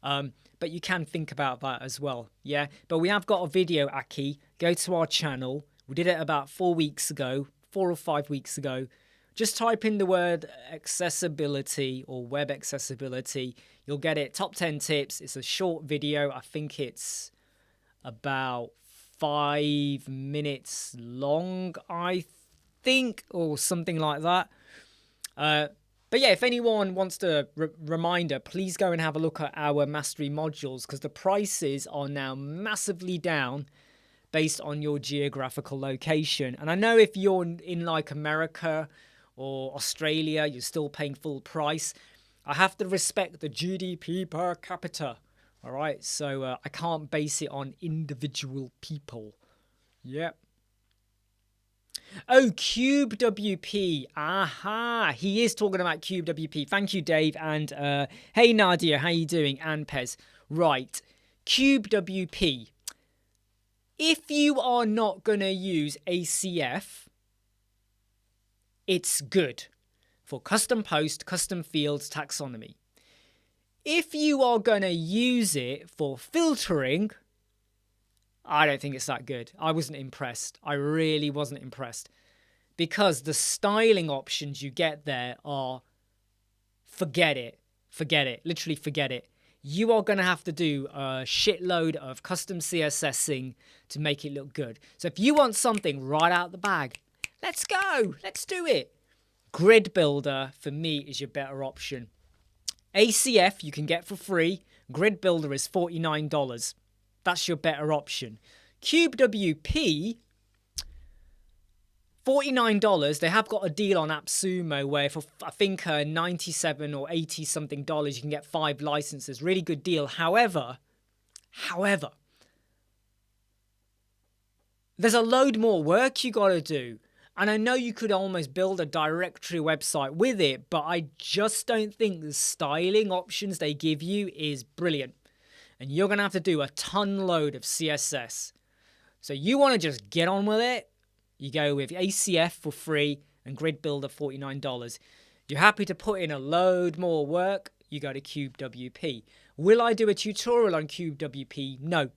But you can think about that as well, yeah? But we have got a video, Aki. Go to our channel. We did it about 4 weeks ago, 4 or 5 weeks ago. Just type in the word accessibility or web accessibility. You'll get it. Top 10 tips. It's a short video. I think it's about 5 minutes long, I think, or something like that. But yeah, if anyone wants to reminder, please go and have a look at our mastery modules, because the prices are now massively down based on your geographical location. And I know if you're in like America or Australia, you're still paying full price. I have to respect the GDP per capita. All right, so I can't base it on individual people. Yep. Oh, CubeWP. Aha, he is talking about CubeWP. Thank you, Dave. And hey, Nadia, how you doing? And Pez. Right, CubeWP. If you are not going to use ACF, it's good for custom post, custom fields, taxonomy. If you are going to use it for filtering, I don't think it's that good. I wasn't impressed. I really wasn't impressed. Because the styling options you get there are, forget it. Forget it. Literally forget it. You are going to have to do a shitload of custom CSSing to make it look good. So if you want something right out the bag, let's go. Let's do it. Grid Builder, for me, is your better option. ACF you can get for free. Grid Builder is $49. That's your better option. CubeWP, $49. They have got a deal on AppSumo where for I think $97 or $80 something you can get 5 licenses. Really good deal. However, there's a load more work you got to do. And I know you could almost build a directory website with it, but I just don't think the styling options they give you is brilliant. And you're going to have to do a ton load of CSS. So you want to just get on with it. You go with ACF for free, and Grid Builder $49. You're happy to put in a load more work, you go to CubeWP. Will I do a tutorial on CubeWP? No,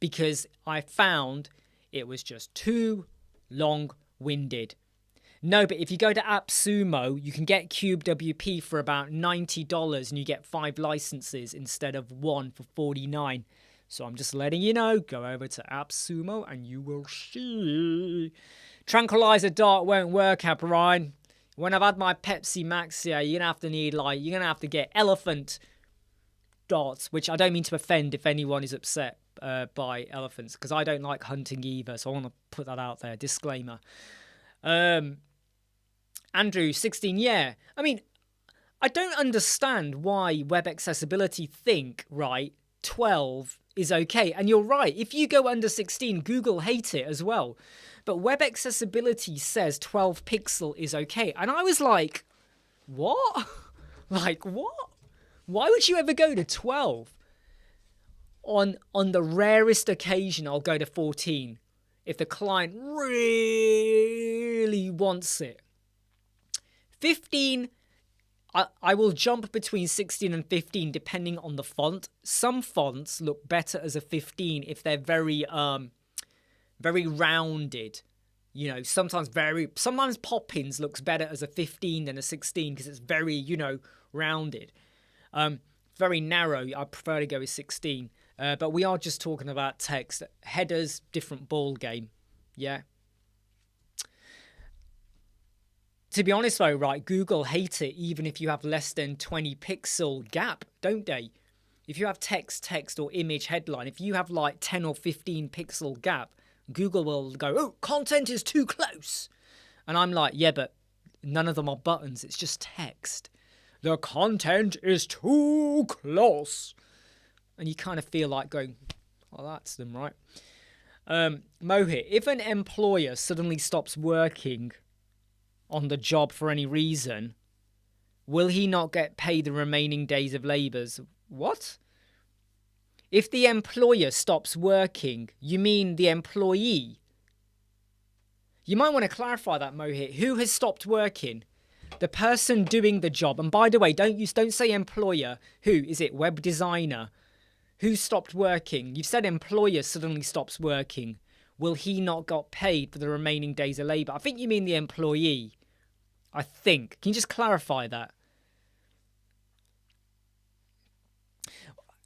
because I found it was just too long-winded. No, but if you go to AppSumo, you can get CubeWP for about $90 and you get 5 licenses instead of 1 for $49. So I'm just letting you know, go over to AppSumo and you will see. Tranquilizer dart won't work, Brian. When I've had my Pepsi Max here, you're gonna have to get elephant darts, which I don't mean to offend if anyone is upset by elephants, because I don't like hunting either, so I want to put that out there. Disclaimer. Andrew, 16, yeah. I mean, I don't understand why web accessibility think, right, 12 is okay. And you're right, if you go under 16, Google hate it as well. But web accessibility says 12 pixel is okay. And I was like, what? Like, what? Why would you ever go to 12? On the rarest occasion, I'll go to 14. If the client really wants it. 15, I will jump between 16 and 15 depending on the font. Some fonts look better as a 15 if they're very rounded. You know, sometimes Poppins looks better as a 15 than a 16 because it's very, rounded. Very narrow, I prefer to go with 16. But we are just talking about text. Headers, different ball game. Yeah. To be honest though, right, Google hate it even if you have less than 20 pixel gap, don't they? If you have text or image headline, if you have like 10 or 15 pixel gap, Google will go, oh, content is too close. And I'm like, yeah, but none of them are buttons. It's just text. The content is too close. And you kind of feel like going, well, that's them, right? Mohit, if an employer suddenly stops working on the job for any reason, will he not get paid the remaining days of labours? What? If the employer stops working, you mean the employee? You might want to clarify that, Mohit. Who has stopped working? The person doing the job. And by the way, don't say employer. Who? Is it web designer? Who stopped working? You've said employer suddenly stops working. Will he not got paid for the remaining days of labour? I think you mean the employee. I think. Can you just clarify that?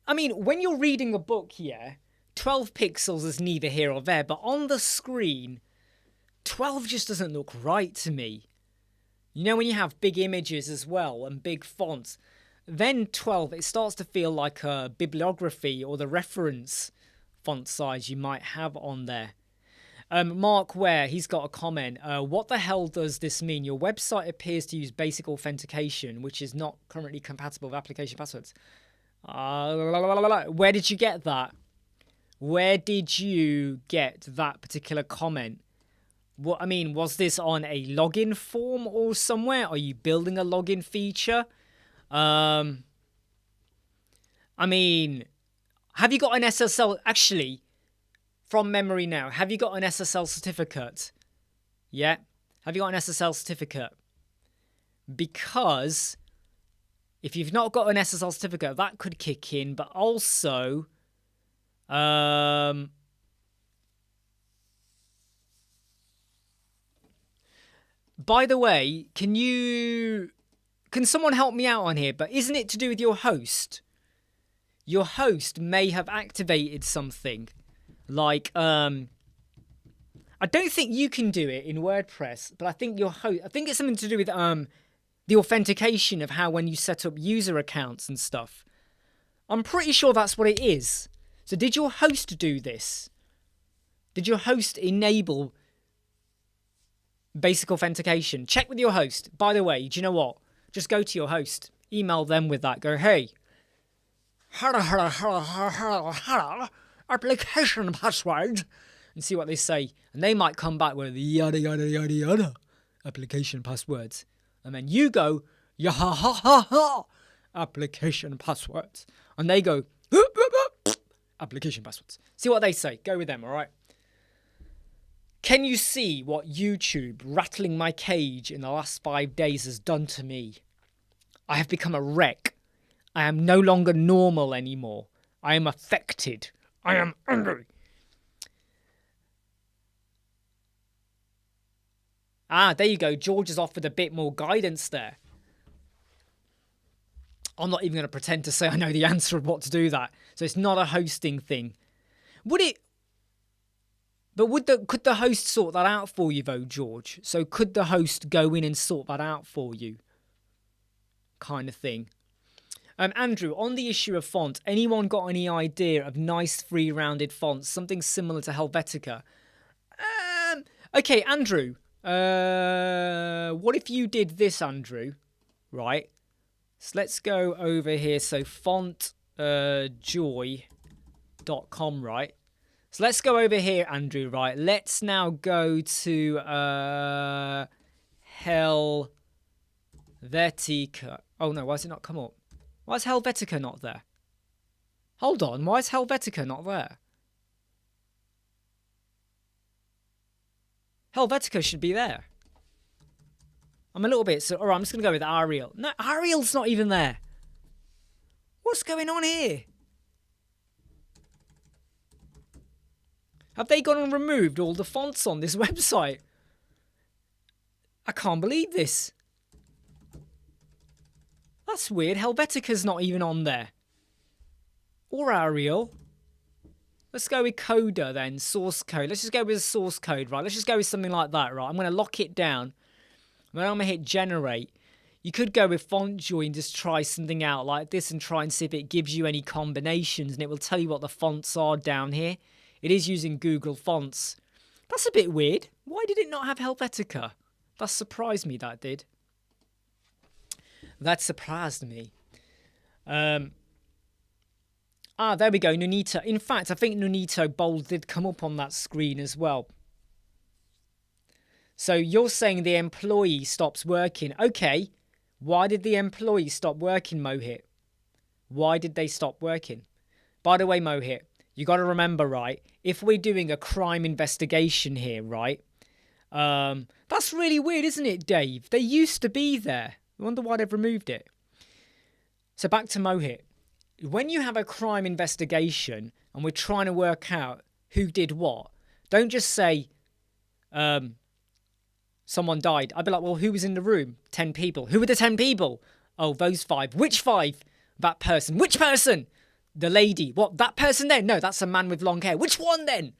I mean, when you're reading a book here, 12 pixels is neither here or there, but on the screen, 12 just doesn't look right to me. You know, when you have big images as well and big fonts, then 12, it starts to feel like a bibliography or the reference font size you might have on there. Mark Ware, he's got a comment. What the hell does this mean? Your website appears to use basic authentication, which is not currently compatible with application passwords. Where did you get that? Where did you get that particular comment? What I mean, was this on a login form or somewhere? Are you building a login feature? I mean, have you got an SSL? Actually, from memory now, have you got an SSL certificate? Yeah? Have you got an SSL certificate? Because if you've not got an SSL certificate, that could kick in, but also, by the way, can someone help me out on here? But isn't it to do with your host? Your host may have activated something. Like, I don't think you can do it in WordPress, but I think your host, I think it's something to do with the authentication of how when you set up user accounts and stuff. I'm pretty sure that's what it is. So did your host do this? Did your host enable basic authentication? Check with your host. By the way, do you know what? Just go to your host. Email them with that. Go, hey, application password, and see what they say. And they might come back with yada, yada, yada, yada, application passwords. And then you go, ya ha ha ha ha, application passwords. And they go, application passwords. See what they say. Go with them, all right? Can you see what YouTube rattling my cage in the last 5 days has done to me? I have become a wreck. I am no longer normal anymore. I am affected. I am angry. Ah, there you go. George has offered a bit more guidance there. I'm not even going to pretend to say I know the answer of what to do that. So it's not a hosting thing. Would it? But could the host sort that out for you though, George? So could the host go in and sort that out for you? Kind of thing. Andrew, on the issue of font, anyone got any idea of nice three-rounded fonts, something similar to Helvetica? Okay, Andrew. What if you did this, Andrew? Right. So let's go over here. So fontjoy.com, right? So let's go over here, Andrew, right? Let's now go to Helvetica. Oh, no, why has it not come up? Why is Helvetica not there? Hold on, why is Helvetica not there? Helvetica should be there. I'm a little bit... So, all right, I'm just going to go with Arial. No, Arial's not even there. What's going on here? Have they gone and removed all the fonts on this website? I can't believe this. That's weird. Helvetica's not even on there. Or Arial. Let's go with Coda then. Source code. Let's just go with source code, right? Let's just go with something like that, right? I'm going to lock it down. When I'm going to hit generate, you could go with FontJoy and just try something out like this and try and see if it gives you any combinations, and it will tell you what the fonts are down here. It is using Google Fonts. That's a bit weird. Why did it not have Helvetica? That surprised me, that did. That surprised me. There we go, Nunito. In fact, I think Nunito Bold did come up on that screen as well. So you're saying the employee stops working. Okay, why did the employee stop working, Mohit? Why did they stop working? By the way, Mohit, you got to remember, right, if we're doing a crime investigation here, right, that's really weird, isn't it, Dave? They used to be there. I wonder why they've removed it. So back to Mohit. When you have a crime investigation and we're trying to work out who did what, don't just say someone died. I'd be like, well, who was in the room? 10 people. Who were the 10 people? Oh, those 5. Which 5? That person. Which person? The lady. What, that person then? No, that's a man with long hair. Which one then?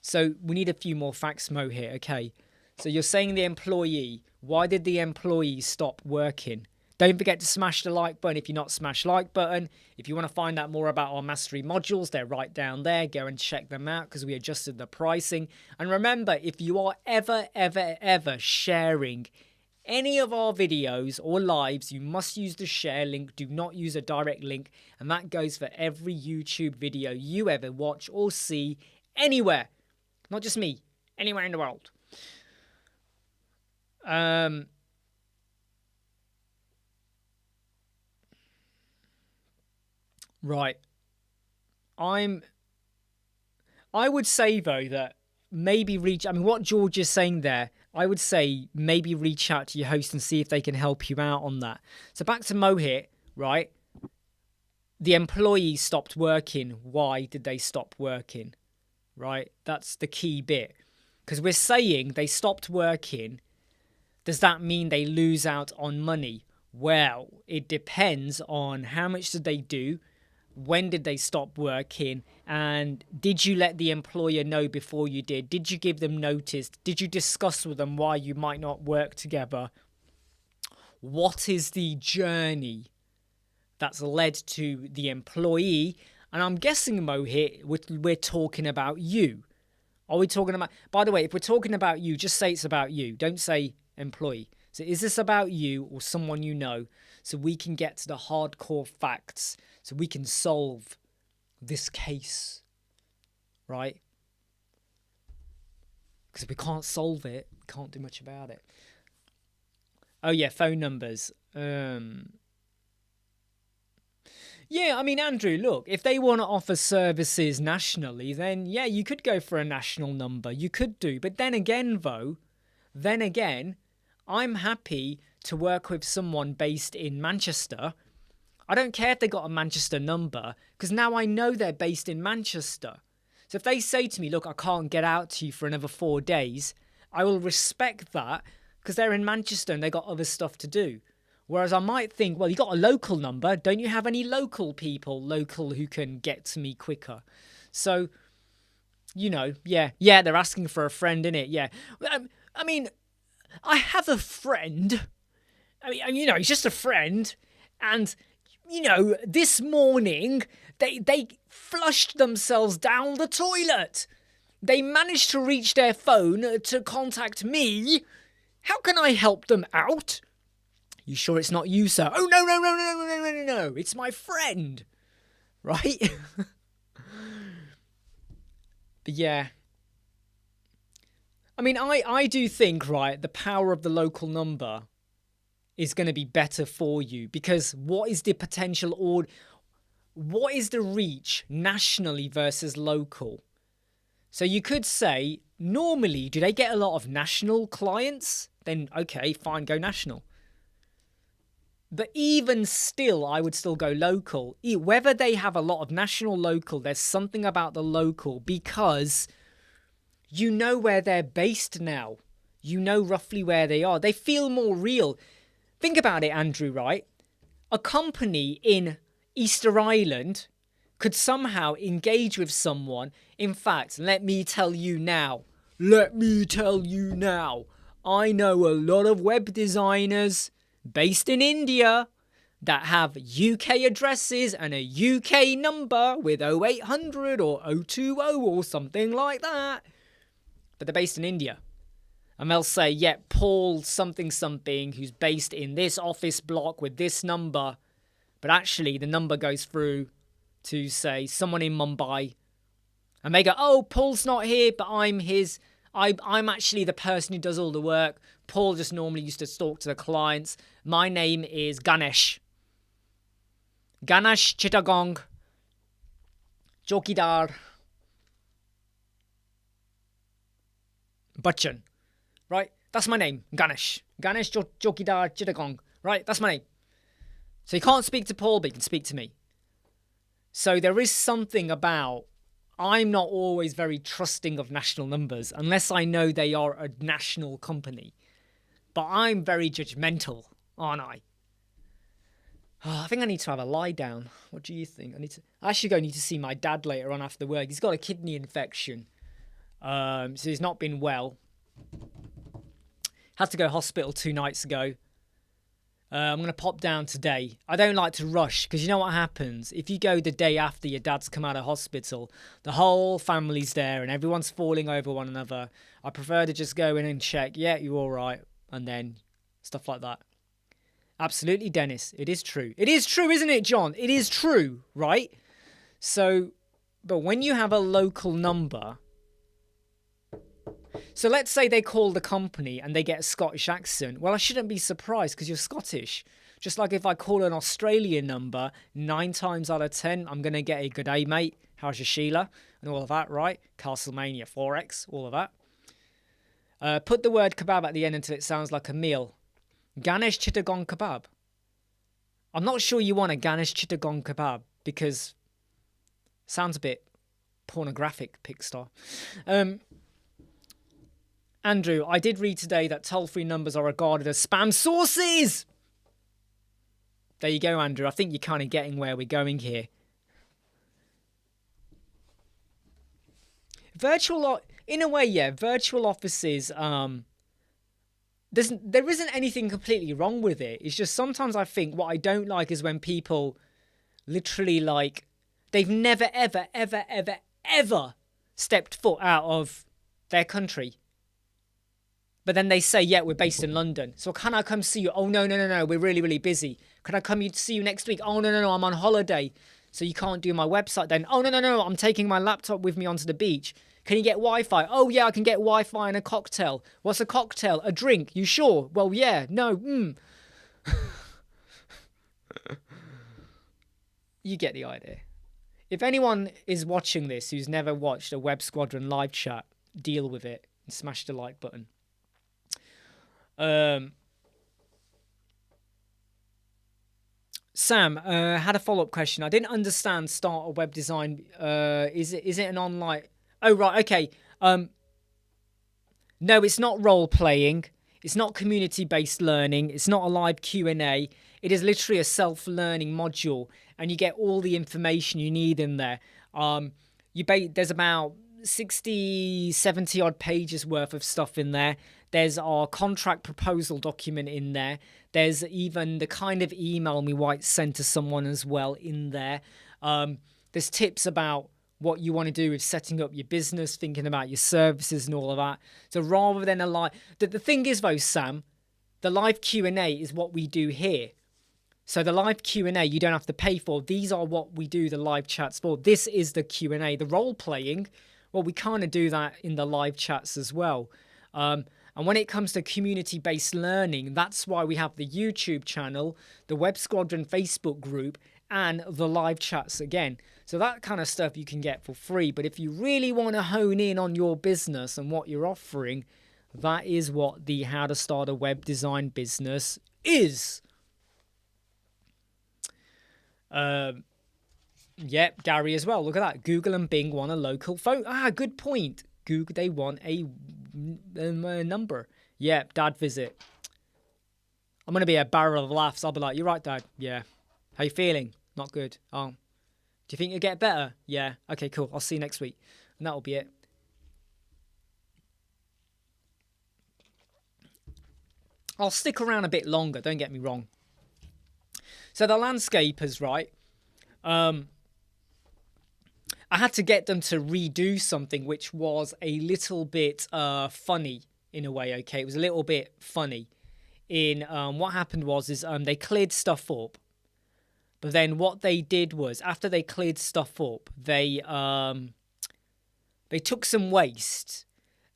So we need a few more facts, Mo, here. Okay. So you're saying the employee. Why did the employee stop working? Don't forget to smash the like button if you're not smashed like button. If you want to find out more about our mastery modules, they're right down there. Go and check them out because we adjusted the pricing. And remember, if you are ever sharing any of our videos or lives, you must use the share link. Do not use a direct link. And that goes for every YouTube video you ever watch or see anywhere. Not just me, anywhere in the world. Right. I would say, though, that maybe what George is saying there, I would say maybe reach out to your host and see if they can help you out on that. So back to Mohit, right? The employees stopped working. Why did they stop working? Right? That's the key bit. Because we're saying they stopped working. Does that mean they lose out on money? Well, it depends on how much did they do, when did they stop working, and did you let the employer know before you did? Did you give them notice? Did you discuss with them why you might not work together? What is the journey that's led to the employee? And I'm guessing, Mohit, we're talking about you. Are we talking about... By the way, if we're talking about you, just say it's about you. Don't say employee. So is this about you or someone you know? So we can get to the hardcore facts. So we can solve this case. Right? Because if we can't solve it, we can't do much about it. Oh yeah, phone numbers. Yeah, I mean, Andrew, look, if they want to offer services nationally, then yeah, you could go for a national number. You could do. But then again, I'm happy to work with someone based in Manchester. I don't care if they got a Manchester number, because now I know they're based in Manchester. So if they say to me, look, I can't get out to you for another 4 days, I will respect that, because they're in Manchester and they got other stuff to do. Whereas I might think, well, you got a local number. Don't you have any local people, who can get to me quicker? So, yeah, they're asking for a friend, innit? Yeah. I mean, I have a friend. I mean, he's just a friend. And, this morning, they flushed themselves down the toilet. They managed to reach their phone to contact me. How can I help them out? You sure it's not you, sir? Oh, no. It's my friend. Right? But yeah. I mean, I do think, right, the power of the local number is going to be better for you, because what is the potential, or what is the reach nationally versus local? So you could say, normally, do they get a lot of national clients? Then, okay, fine, go national. But even still, I would still go local. Whether they have a lot of national, local, there's something about the local, because you know where they're based now. You know roughly where they are. They feel more real. Think about it, Andrew, right? A company in Easter Island could somehow engage with someone. In fact, let me tell you now. I know a lot of web designers based in India that have UK addresses and a UK number with 0800 or 020 or something like that. But they're based in India. And they'll say, yeah, Paul something who's based in this office block with this number. But actually the number goes through to, say, someone in Mumbai. And they go, oh, Paul's not here, but I'm his. I'm actually the person who does all the work. Paul just normally used to talk to the clients. My name is Ganesh. Ganesh Chittagong. Chokidar. Bachchan. Right? That's my name. Ganesh. Ganesh Chokidar Chittagong. Right? That's my name. So you can't speak to Paul, but you can speak to me. So there is something about, I'm not always very trusting of national numbers unless I know they are a national company. But I'm very judgmental, aren't I? Oh, I think I need to have a lie down. What do you think? I actually need to see my dad later on after work. He's got a kidney infection. So he's not been well. Had to go to hospital 2 nights ago. I'm going to pop down today. I don't like to rush, because you know what happens? If you go the day after your dad's come out of hospital, the whole family's there and everyone's falling over one another. I prefer to just go in and check, yeah, you're all right, and then stuff like that. Absolutely, Dennis. It is true. It is true, isn't it, John? It is true, right? So, but when you have a local number, so let's say they call the company and they get a Scottish accent. Well, I shouldn't be surprised, because you're Scottish. Just like if I call an Australian number, 9 times out of 10, I'm going to get a good day, mate. How's your Sheila? And all of that, right? Castlemania, Forex, all of that. Put the word kebab at the end until it sounds like a meal. Ganesh Chittagong kebab. I'm not sure you want a Ganesh Chittagong kebab, because it sounds a bit pornographic, Pickstar. Andrew, I did read today that toll-free numbers are regarded as spam sources. There you go, Andrew. I think you're kind of getting where we're going here. In a way, yeah, virtual offices, there isn't anything completely wrong with it. It's just sometimes I think what I don't like is when people literally, like, they've never, ever, ever, ever, ever stepped foot out of their country. But then they say, yeah, we're based in London. So can I come see you? Oh, no, we're really, really busy. Can I come see you next week? Oh, no, I'm on holiday. So you can't do my website then. Oh, no, I'm taking my laptop with me onto the beach. Can you get Wi-Fi? Oh, yeah, I can get Wi-Fi and a cocktail. What's a cocktail? A drink. You sure? Well, yeah, no, You get the idea. If anyone is watching this who's never watched a Web Squadron live chat, deal with it and smash the like button. Sam had a follow-up question. I didn't understand start a web design. Is it an online? Oh right, okay. No, it's not role playing. It's not community-based learning. It's not a live Q&A. It is literally a self-learning module, and you get all the information you need in there. There's about 60, 70 odd pages worth of stuff in there. There's our contract proposal document in there. There's even the kind of email we might send to someone as well in there. There's tips about what you want to do with setting up your business, thinking about your services and all of that. So rather than a live... The thing is though, Sam, the live Q&A is what we do here. So the live Q&A you don't have to pay for. These are what we do the live chats for. This is the Q&A. The role playing, well, we kind of do that in the live chats as well. And when it comes to community-based learning, that's why we have the YouTube channel, the Web Squadron Facebook group, and the live chats again. So that kind of stuff you can get for free. But if you really want to hone in on your business and what you're offering, that is what the How to Start a Web Design Business is. Yep, Gary as well. Look at that. Google and Bing want a local phone. Good point. Google, they want a number. Yep, Dad visit. I'm going to be a barrel of laughs. I'll be like, you're right, Dad. Yeah. How you feeling? Not good. Oh. Do you think you'll get better? Yeah. Okay, cool. I'll see you next week. And that'll be it. I'll stick around a bit longer. Don't get me wrong. So the landscapers, right? I had to get them to redo something which was a little bit funny in a way, okay? It was a little bit funny. What happened was they cleared stuff up. But then what they did was, after they cleared stuff up, they took some waste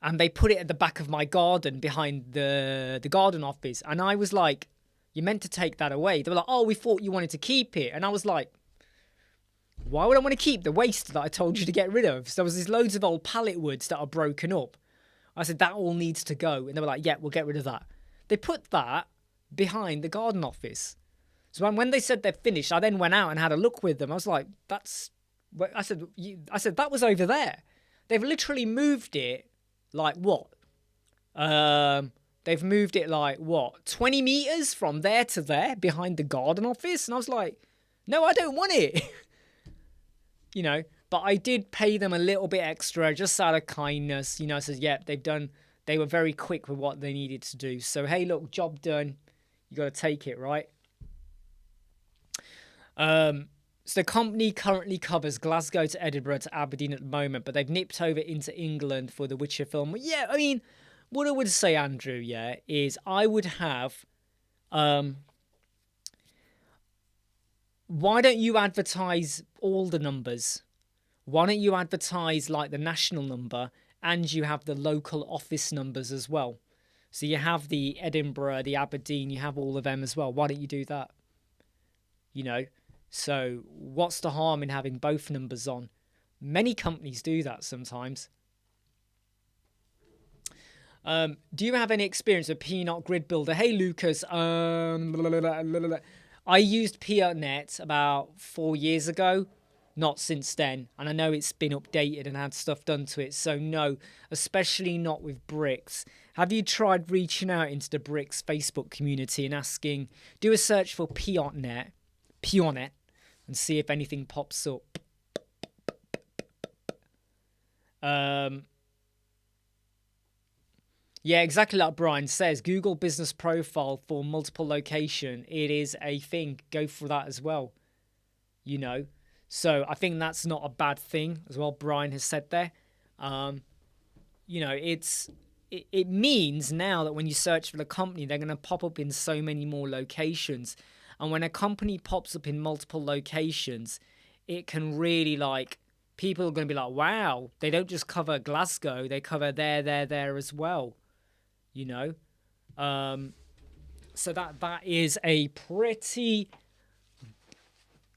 and they put it at the back of my garden behind the garden office. And I was like, you meant to take that away. They were like, oh, we thought you wanted to keep it. And I was like, why would I want to keep the waste that I told you to get rid of? So there was these loads of old pallet woods that are broken up. I said, that all needs to go. And they were like, yeah, we'll get rid of that. They put that behind the garden office. So when they said they're finished, I then went out and had a look with them. I was like, I said, that was over there. They've literally moved it like what? They've moved it like what? 20 meters from there to there behind the garden office. And I was like, no, I don't want it. You know, but I did pay them a little bit extra just out of kindness. You know, I said, yeah, they were very quick with what they needed to do. So, hey, look, job done. You got to take it, right? So the company currently covers Glasgow to Edinburgh to Aberdeen at the moment, but they've nipped over into England for the Witcher film. Yeah, I mean, what I would say, Andrew, yeah, is I would have... why don't you advertise all the numbers? Why don't you advertise like the national number and you have the local office numbers as well? So you have the Edinburgh, the Aberdeen, you have all of them as well. Why don't you do that? You know, so what's the harm in having both numbers on? Many companies do that sometimes. Do you have any experience with Peanut Grid Builder? Hey, Lucas. I used Peanut about 4 years ago. Not since then. And I know it's been updated and had stuff done to it. So no, especially not with bricks. Have you tried reaching out into the bricks Facebook community and asking, do a search for Peanut, and see if anything pops up? Yeah, exactly like Brian says. Google business profile for multiple location. It is a thing. Go for that as well. You know. So I think that's not a bad thing as well. Brian has said there. You know, it means now that when you search for the company, they're going to pop up in so many more locations. And when a company pops up in multiple locations, it can really like, people are going to be like, wow, they don't just cover Glasgow, they cover there as well. You know? So that is a pretty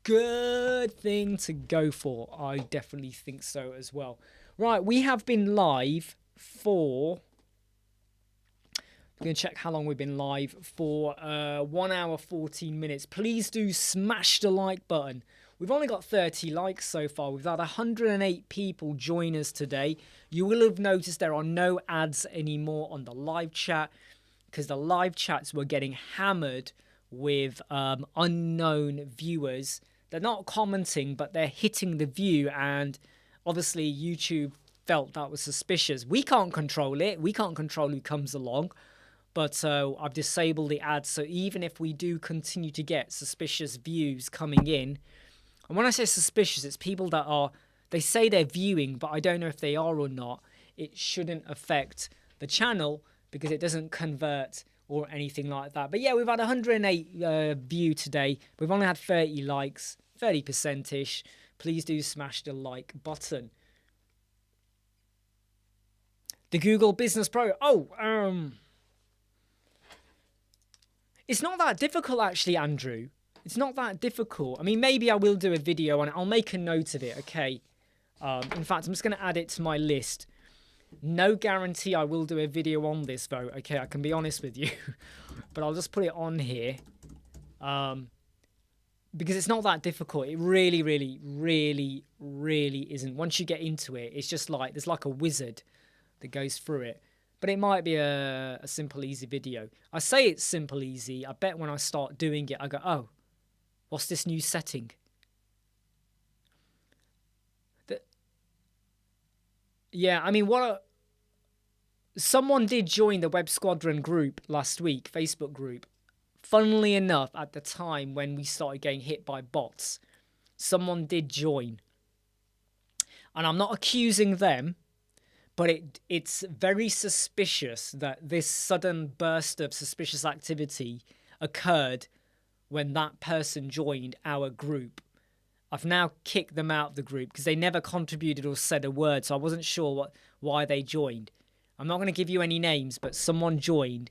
good thing to go for. I definitely think so as well. Right, we have been live for... I'm going to check how long we've been live for. 1 hour, 14 minutes. Please do smash the like button. We've only got 30 likes so far. We've had 108 people join us today. You will have noticed there are no ads anymore on the live chat because the live chats were getting hammered with unknown viewers. They're not commenting, but they're hitting the view, and obviously YouTube felt that was suspicious. We can't control it. We can't control who comes along. But I've disabled the ads, so even if we do continue to get suspicious views coming in, and when I say suspicious, it's people that are, they say they're viewing, but I don't know if they are or not. It shouldn't affect the channel because it doesn't convert or anything like that. But yeah, we've had 108 view today. We've only had 30 likes, 30%-ish. Please do smash the like button. The Google Business Pro. It's not that difficult, actually, Andrew. It's not that difficult. I mean, maybe I will do a video on it. I'll make a note of it, okay? In fact, I'm just going to add it to my list. No guarantee I will do a video on this, though. Okay, I can be honest with you. But I'll just put it on here. Because it's not that difficult. It really, really, really, really isn't. Once you get into it, it's just like, there's like a wizard that goes through it. But it might be a simple, easy video. I say it's simple, easy. I bet when I start doing it, I go, oh, what's this new setting? Yeah, I mean, someone did join the Web Squadron group last week, Facebook group. Funnily enough, at the time when we started getting hit by bots, someone did join. And I'm not accusing them. But it's very suspicious that this sudden burst of suspicious activity occurred when that person joined our group. I've now kicked them out of the group because they never contributed or said a word, so I wasn't sure why they joined. I'm not going to give you any names, but someone joined,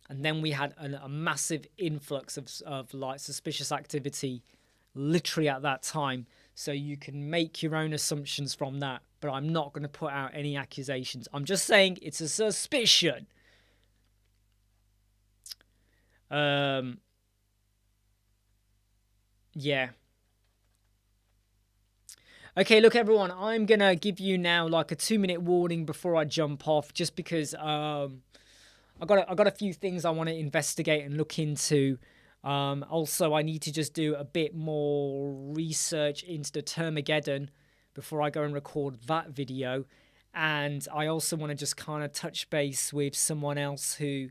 and then we had a massive influx of like suspicious activity literally at that time. So you can make your own assumptions from that. But I'm not going to put out any accusations. I'm just saying it's a suspicion. Yeah. Okay, look, everyone. I'm going to give you now like a 2-minute warning before I jump off. Just because I got a few things I want to investigate and look into. Also, I need to just do a bit more research into the Termageddon before I go and record that video. And I also want to just kind of touch base with someone else who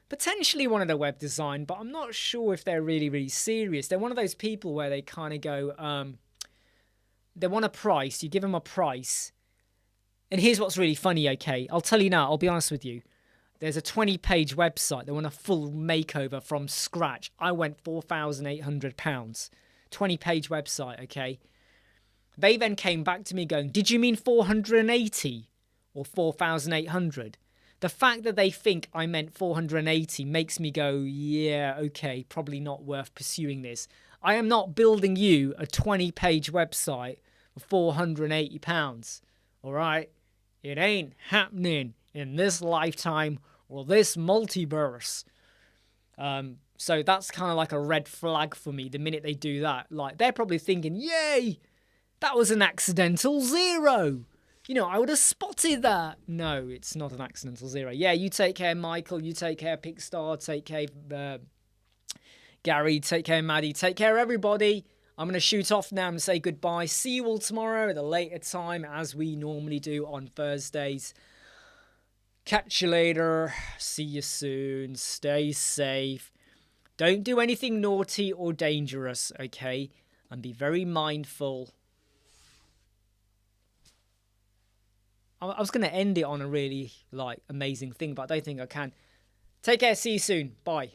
potentially wanted a web design, but I'm not sure if they're really, really serious. They're one of those people where they kind of go, they want a price, you give them a price. And here's what's really funny, okay? I'll tell you now, I'll be honest with you. There's a 20-page website. They want a full makeover from scratch. I went £4,800. 20-page website, okay? They then came back to me going, did you mean 480 or 4,800? The fact that they think I meant 480 makes me go, yeah, okay, probably not worth pursuing this. I am not building you a 20-page website for £480, all right? It ain't happening in this lifetime or this multiverse. So that's kind of like a red flag for me the minute they do that. Like, they're probably thinking, yay, that was an accidental zero. You know, I would have spotted that. No, it's not an accidental zero. Yeah, you take care, Michael. You take care, Pickstar. Take care, Gary. Take care, Maddie. Take care, everybody. I'm going to shoot off now and say goodbye. See you all tomorrow at a later time, as we normally do on Thursdays. Catch you later. See you soon. Stay safe. Don't do anything naughty or dangerous, okay? And be very mindful. I was going to end it on a really, amazing thing, but I don't think I can. Take care. See you soon. Bye.